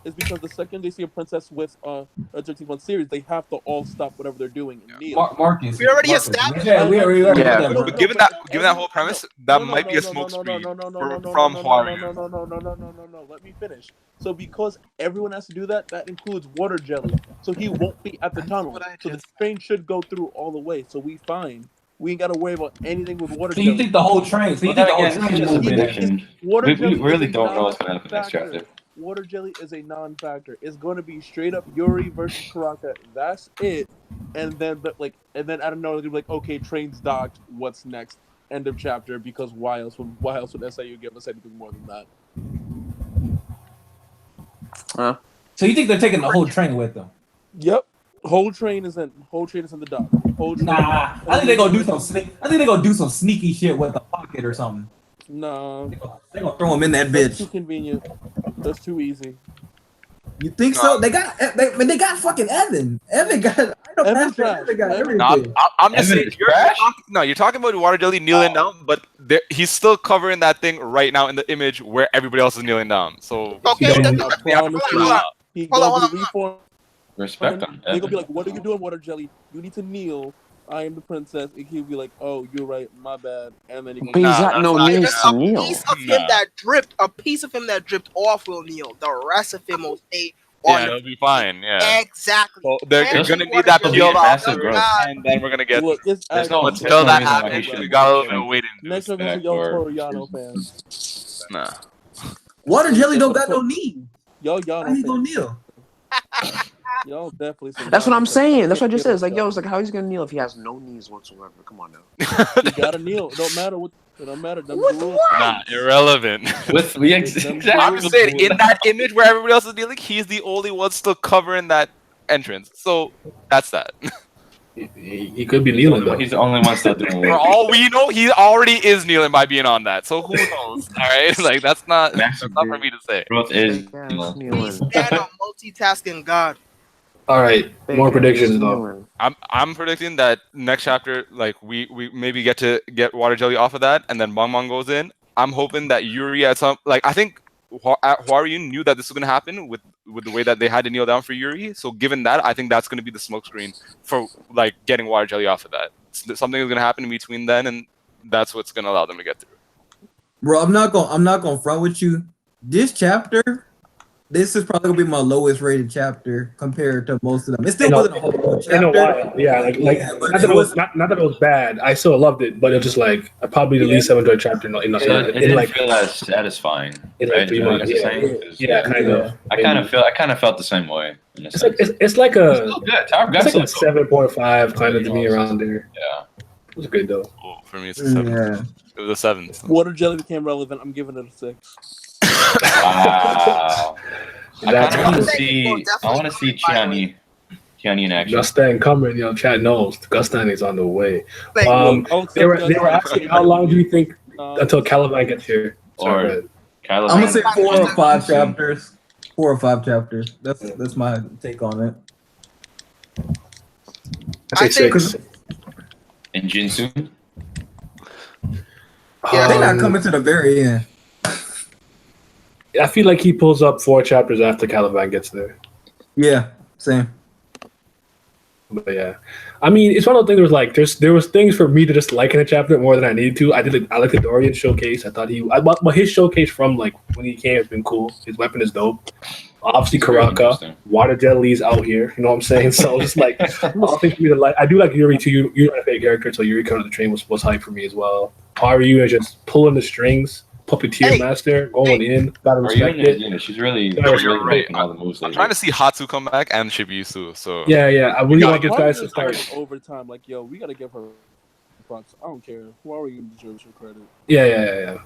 is because the second they see a princess with a 13-1 series, they have to all stop whatever they're doing and kneel. Marcus, We already established. Yeah, we already. Yeah. But given that whole premise, that might be a smokescreen from Hwa-Ryun. No. Let me finish. So because everyone has to do that, that includes water jelly. So he won't be at the tunnel. So the train should go through all the way. So we fine. We ain't got to worry about anything with water So jelly. you think the whole train? So you think the whole train is moving? We really don't know what's gonna happen next chapter. Water jelly is a non-factor. It's going to be straight up Yuri versus Karaka. That's it. And then, I don't know. They'll be like, okay, train's docked. What's next? End of chapter. Because why else would SIU give us anything more than that? So you think they're taking the whole train with them? Yep. Whole train is in the dock. Nah, I think they're gonna do some sneaky shit with the pocket or something. No. They're gonna throw him in that That's bitch. too convenient. That's too easy. You think so? They got fucking Evan. Evan got Evan's trash. Evan got everything. No, I'm just saying. Evan is trash? You're talking about water jelly kneeling down, but he's still covering that thing right now in the image where everybody else is kneeling down. So Okay, I then- promise you, he Hold on, gonna hold be reformed. Respect on They gonna be Evan. like, "What are you doing, water jelly? You need to kneel. I am the princess." And he'll be like, "Oh, you're right, my bad." And then he But he's goes, got no Nah, knees Just to a kneel. piece of him that dripped off will kneel. The rest of him will stay yeah, on it'll be fine. Yeah. Exactly. So they're And gonna water need that jelly. peeled off Massive first, growth. and then we're gonna get. "Look, it's There's no- actually Until that reason why he happens, shouldn't we got a little be bit of waiting. next time respect is a Yo or- Toriano fan. Nah. Water jelly don't got no knee. Yo How he gonna Yano fan. kneel? Y'all definitely. some That's what Yano I'm fans. saying. That's what I just Give said. It's like, us yo, that. it's like, how he's gonna kneel if he has no knees whatsoever? Come on now. You gotta kneel. It don't matter what. It don't matter. Them With the rules. what? Nah, irrelevant. With exactly. I'm just saying, in that image where everybody else is kneeling, he's the only one still covering that entrance. So that's that. he could be kneeling though. He's the only one still doing For work. all we know, he already is kneeling by being on that. So who knows? All right, like that's not for me to say. Growth is. Fake ass You know, Please kneeling. stand on multitasking God. All right, more Fake ass predictions though. kneeling. I'm predicting that next chapter, like we maybe get water jelly off of that, and then Bong Bong goes in. I'm hoping that Yuri at some I think Hwa-Ryun knew that this was gonna happen with the way that they had to kneel down for Yuri. So given that, I think that's gonna be the smokescreen for like getting water jelly off of that. Something is gonna happen in between then, and that's what's gonna allow them to get through. Bro, I'm not gonna front with you. This chapter this is probably gonna be my lowest rated chapter compared to most of them. It still In a- wasn't a horrible chapter. In a while, yeah, like but not that it was not that it was bad. I still loved it, but it was just like probably the least I've enjoyed chapter in It didn't like feel as satisfying. in Right? like 3 You know what months. you're Yeah, saying? 'Cause yeah, kind of. I kind of felt the same way. In a It's sense. like it's like a Still good. Tower of it's God's like a still good. 7.5 kind of to me around there. Yeah. It was good though. Oh, for me, it's a 7. Yeah. It was a 7. Water jelly became relevant. I'm giving it a 6. Wow. I That's kind of want to cool. see. Well, I definitely want to see fine, Chiani in action. Gustan coming, chat knows. Gustan is on the way. Like, I'll They were accept that. asking how long do you think Uh, until Caliban gets here? Or Sorry, Kylo I'm gonna Ren. say 4 or 5 chapters. 4 or 5 chapters. That's my take on it. I say I think- 6. And Jinsoon. They're not coming to the very end. I feel like he pulls up 4 chapters after Caliban gets there. Yeah, same. But yeah, I mean, it's one of those things. There was things for me to just like in a chapter more than I needed to. I like the Dorian showcase. I thought but his showcase from like when he came has been cool. His weapon is dope. Obviously, Karaka, Interesting. Water Jelly's out here. You know what I'm saying? So just like all things for me to like. I do like Yuri too. Yuri my favorite character. So Yuri coming to the train was hype for me as well. Hwa-Ryun is just pulling the strings. Puppeteer Hey. master going in. Gotta respect it. She's really, No, she's you're really right. making all the moves. I'm lately. trying to see Hatsu come back and Shibuya. So Yeah, I really Yeah, want these guys to Hwa-Ryun is start. like overtime. Like, yo, we gotta give her props. I don't care. Hwa-Ryun deserves her credit. Yeah.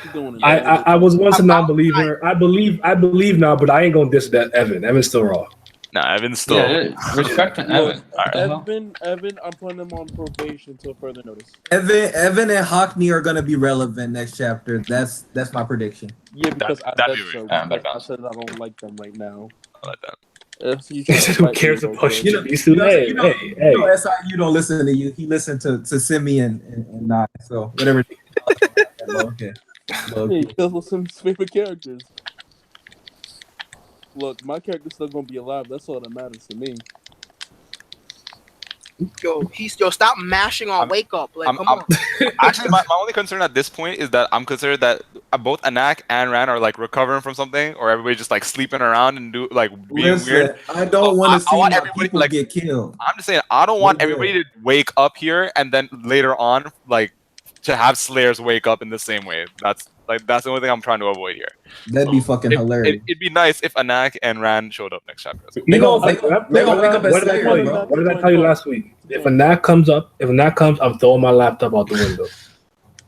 She's doing it. I was once a non-believer. I believe now, but I ain't gonna diss that Evan. Evan's still raw. nah, Evan's still. Yeah, respect to Evan. Look, What the hell? Evan, I'm putting him on probation until further notice. Evan and Hockney are gonna be relevant next chapter. That's my prediction. Yeah, because I that'd said be so. right. Because I said I don't like them right now. I like that. If you try to Who fight cares me, about okay. you? Hey. SIU don't listen to you. He listened to Simi and Nye. So whatever. Okay. Yeah, because listen to his favorite characters. Look, my character's still gonna be alive. That's all that matters to me. Yo, stop mashing on wake up. Like, come on. Actually, my only concern at this point is that I'm concerned that both Anak and Ran are like recovering from something, or everybody just like sleeping around and do like being Listen, weird. I don't want to I see want my everybody, people like- get killed. I'm just saying I don't want Yeah. everybody to wake up here and then later on like to have Slayers wake up in the same way. That's the only thing I'm trying to avoid here. That'd be fucking hilarious. It'd be nice if Anak and Ran showed up next chapter. You know, They gonna wake up at what did I Slayer, tell you? bro. What did I tell you last week? If a Knack comes, I'm throwing my laptop out the window.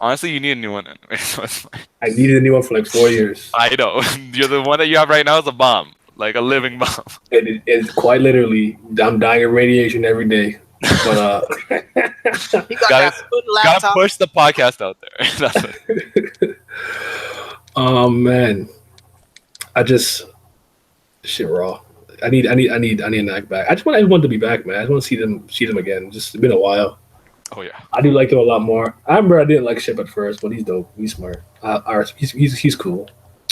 Honestly, you need a new one anyway, so it's fine. I needed a new one for like 4 years. I know. You're the one that you have right now is a bomb, like a living bomb. It's quite literally, I'm dying of radiation every day. But He got Gotta- that good Gotta laptop. push the podcast out there. That's it. oh man, shit raw. I need a Knack back. I just want everyone to be back, man. I just want to see them again. Just it's been a while. Oh yeah. I do like him a lot more. I remember I didn't like Ship at first, but he's dope. He's smart. He's cool.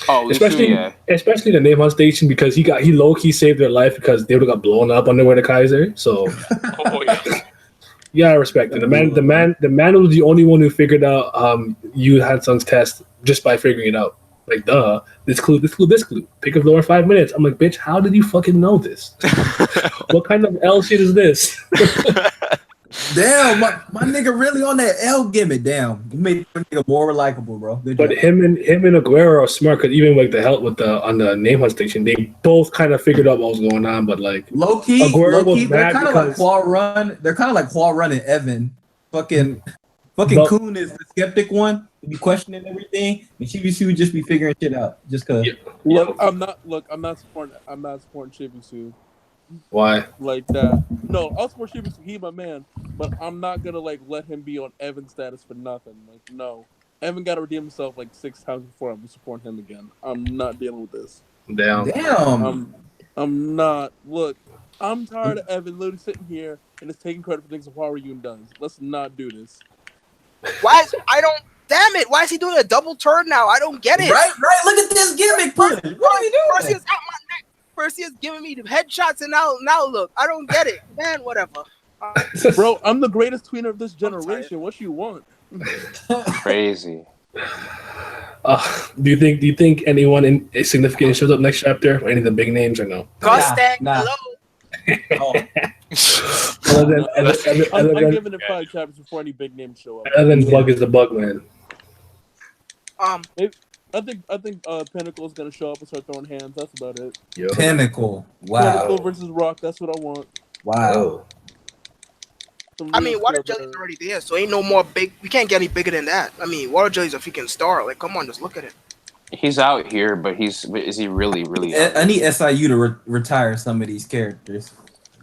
Oh, Especially yeah. especially the Name Hunt Station because he low key saved their life because they would have got blown up under the Kaiser. So Oh yeah. yeah, I respect it. The man was the only one who figured out you had Sun's test just by figuring it out. Like duh, this clue. Pick up lower 5 minutes. I'm like, bitch, how did you fucking know this? What kind of L shit is this? Damn, my nigga really on that L gimmick. Damn, you made the nigga more likable, bro. Good But job. him and Aguero are smart because even like the help with on the Name Hunt Station, they both kind of figured out what was going on. But like Low key, Aguero was they're mad kind of like because- Hwa-Ryun. They're kind of like Hwa-Ryun and Evan. Fucking But- Kuhn is the skeptic one. He be questioning everything, and she would just be figuring shit out just cause. Yeah. Look, I'm not supporting Shibuya why? like that. No, I'll support Shibuya. He my man, but I'm not gonna like let him be on Evan's status for nothing. Like, no, Evan got to redeem himself like 6 times before I'm supporting him again. I'm not dealing with this. Damn. I'm not. Look, I'm tired of Evan literally sitting here and is taking credit for things that Hwa-Ryun does. Let's not do this. Damn it! Why is he doing a double turn now? I don't get it. Right. Look at this gimmick, push. What are you First he doing? was out my neck. First he was giving me the headshots, and now look. I don't get it, man. Whatever. Bro, I'm the greatest tweener of this generation. What you want? Crazy. Do you think anyone in significant shows up next chapter? Any of the big names or no? Gustek, nah. hello. I'm giving it 5 chapters before any big names show up. Other than Bug is the Bug man. I think Pinnacle is gonna show up and start throwing hands. That's about it. Yo. Pinnacle. Wow. Pinnacle versus Rock. That's what I want. Wow. Some I real mean, Water stuff, Jelly's already there, so ain't no more big. We can't get any bigger than that. I mean, Water Jelly's a freaking star. Like, come on, just look at it. He's out here, but is he really I need SIU to retire some of these characters.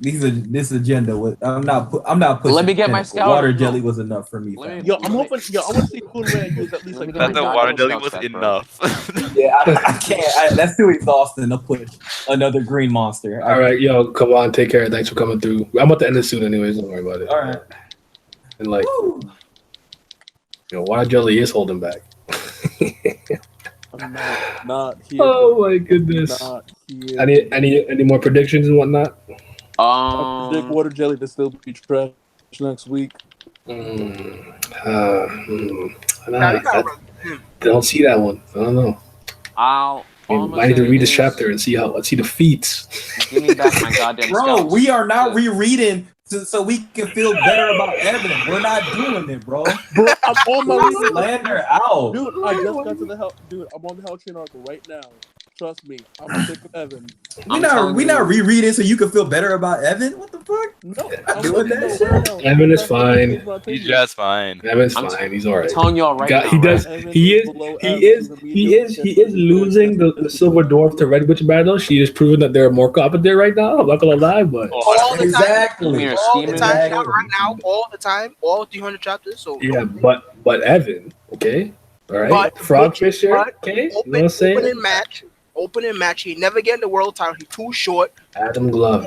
This agenda was I'm not pushing. Let me get my Pinnacle. scout. Water Jelly was enough for me. Let me- Yo, I'm hoping. Yo, I want to see Cool Man use at least like. Let me That the God, water no jelly scouts was back, bro. enough. Yeah, I can't. That's too exhausting to push another green monster. All right, yo, come on, take care. Thanks for coming through. I'm about to end it soon, anyways. Don't worry about it. All right. And like, Woo. Water Jelly is holding back. I'm not here. Oh my goodness. Not here. Any more predictions and whatnot? I predict Water Jelly to still be trash next week. Don't see that one. I don't know. I need to read this chapter and see the feats. Give me back my goddamn Bro, scouts. we are not rereading so we can feel better about Evan. We're not doing it, bro. Bro, I'm on my way. Slander out. Dude, I just got to the hell. Dude, I'm on the Hell Train article right now. Trust me, I'm sick of Evan. We not rereading so you can feel better about Evan. What the fuck? No, I'm doing that shit. Evan is fine. He's just fine. Evan's fine. He's all right. I'm telling y'all right now. He does. right? He is losing the Silver Dwarf to Red Witch battle. She is proving that they're more competent right now. I'm not gonna lie, but All the Exactly. time, all the time, not right now, all the time, all 300 chapters. So yeah, but Evan, okay, all right, But- Frog Fisher, but okay, you know what I'm saying? opening match. He never getting the world title. He's too short. Adam Glove.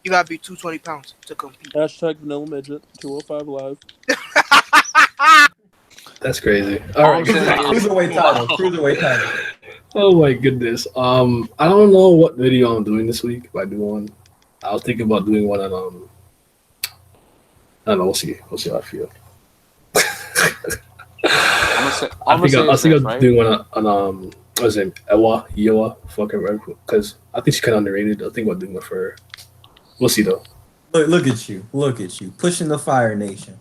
You gotta be 220 pounds to compete. Hashtag Vanilla Midget 205 Live. That's crazy. All right. Cruiserweight title. Oh my goodness. I don't know what video I'm doing this week. If I do one, I was thinking about doing one on I don't know. We'll see. We'll see how I feel. I think I'll do one on what was it? Ewa, fucking right? Because I think she's kind of underrated. I think I'll do one for her. We'll see though. Look at you pushing the Fire Nation.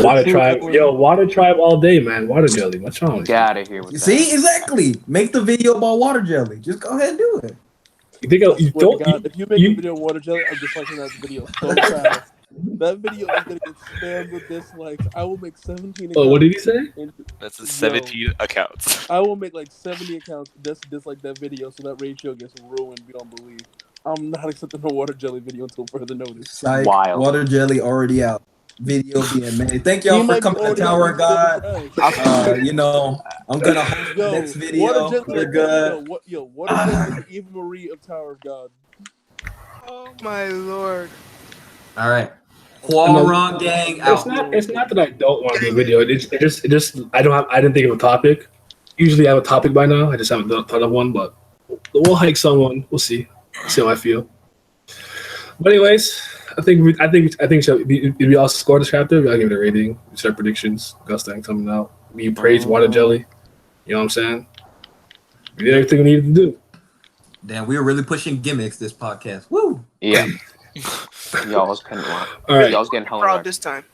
Water Tribe all day, man. Water Jelly. What's wrong with Get out of here with You that. see, exactly. Make the video about Water Jelly. Just go ahead and do it. you? Think you Swear to don't? God, if you make a video of Water Jelly, I'm disliking that video so fast. That video is gonna get spammed with dislikes. I will make 17 accounts. Oh, what did he say? That's 17 accounts. I will make like 70 accounts just to dislike that video so that ratio gets ruined beyond belief. I'm not accepting a Water Jelly video until further notice. Psych, Wild. Water Jelly already out. Video being made. Thank y'all He for might be coming to already Tower on God. the I'm gonna host the next video. Water We're Jelly, good. Water Jelly is the Eva Marie of Tower of God. Oh my lord. All right. Hwa-Ryun gang out. It's not that I don't want to do a video. It just I didn't think of a topic. Usually I have a topic by now. I just haven't thought of one, but we'll hike someone. We'll see. See how I feel. But anyways, I think we all score this chapter. We gotta give it a rating. We start predictions. Gusting coming out. We praise Water Jelly. You know what I'm saying? We did everything we needed to do. Damn, we were really pushing gimmicks this podcast. Woo! Yeah. Y'all was getting All right. Y'all was getting hella Proud wrecked. this time.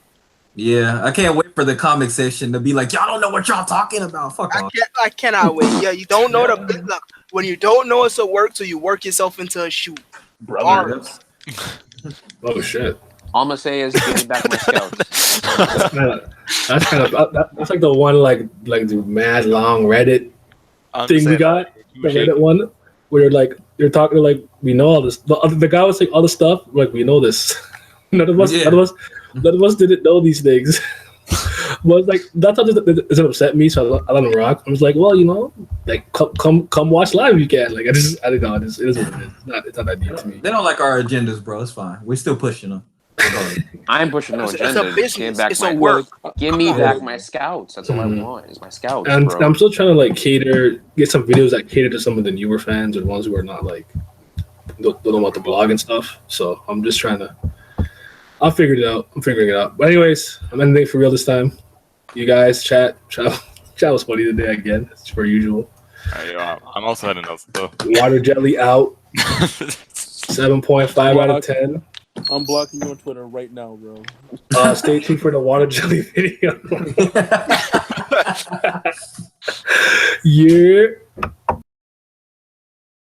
Yeah, I can't wait for the comic section to be like, y'all don't know what y'all talking about. Fuck off. I cannot wait. Yeah, you don't know the look. When you don't know it's a work, so you work yourself into a shoot. Brother. Oh shit. All I'm gonna say is give me back my scouts. That's like the one like the mad long Reddit thing we got. The Reddit one where you're talking like we know all this. The guy was saying all the stuff like we know this. None of us didn't know these things. But like that's how it doesn't upset me. So I let him rock. I was like, well, like come watch live if you can. Like I don't know. It is what it is. It's not that deep to me. They don't like our agendas, bro. It's fine. We're still pushing them. I ain't pushing no It's a agenda. business. It's a work. Give me back my scouts. That's all I want. Is my scouts, And bro. I'm still trying to like get some videos that cater to some of the newer fans or the ones who are not like don't know about the blog and stuff. So I'm just trying to. I'll figure it out. I'm figuring it out. But anyways, I'm ending it for real this time. You guys, chat was funny today again, as per usual. I'm also heading out. So. Water jelly out. 7.5 out of 10. I'm blocking you on Twitter right now, bro. Stay tuned for the water jelly video. Yeah.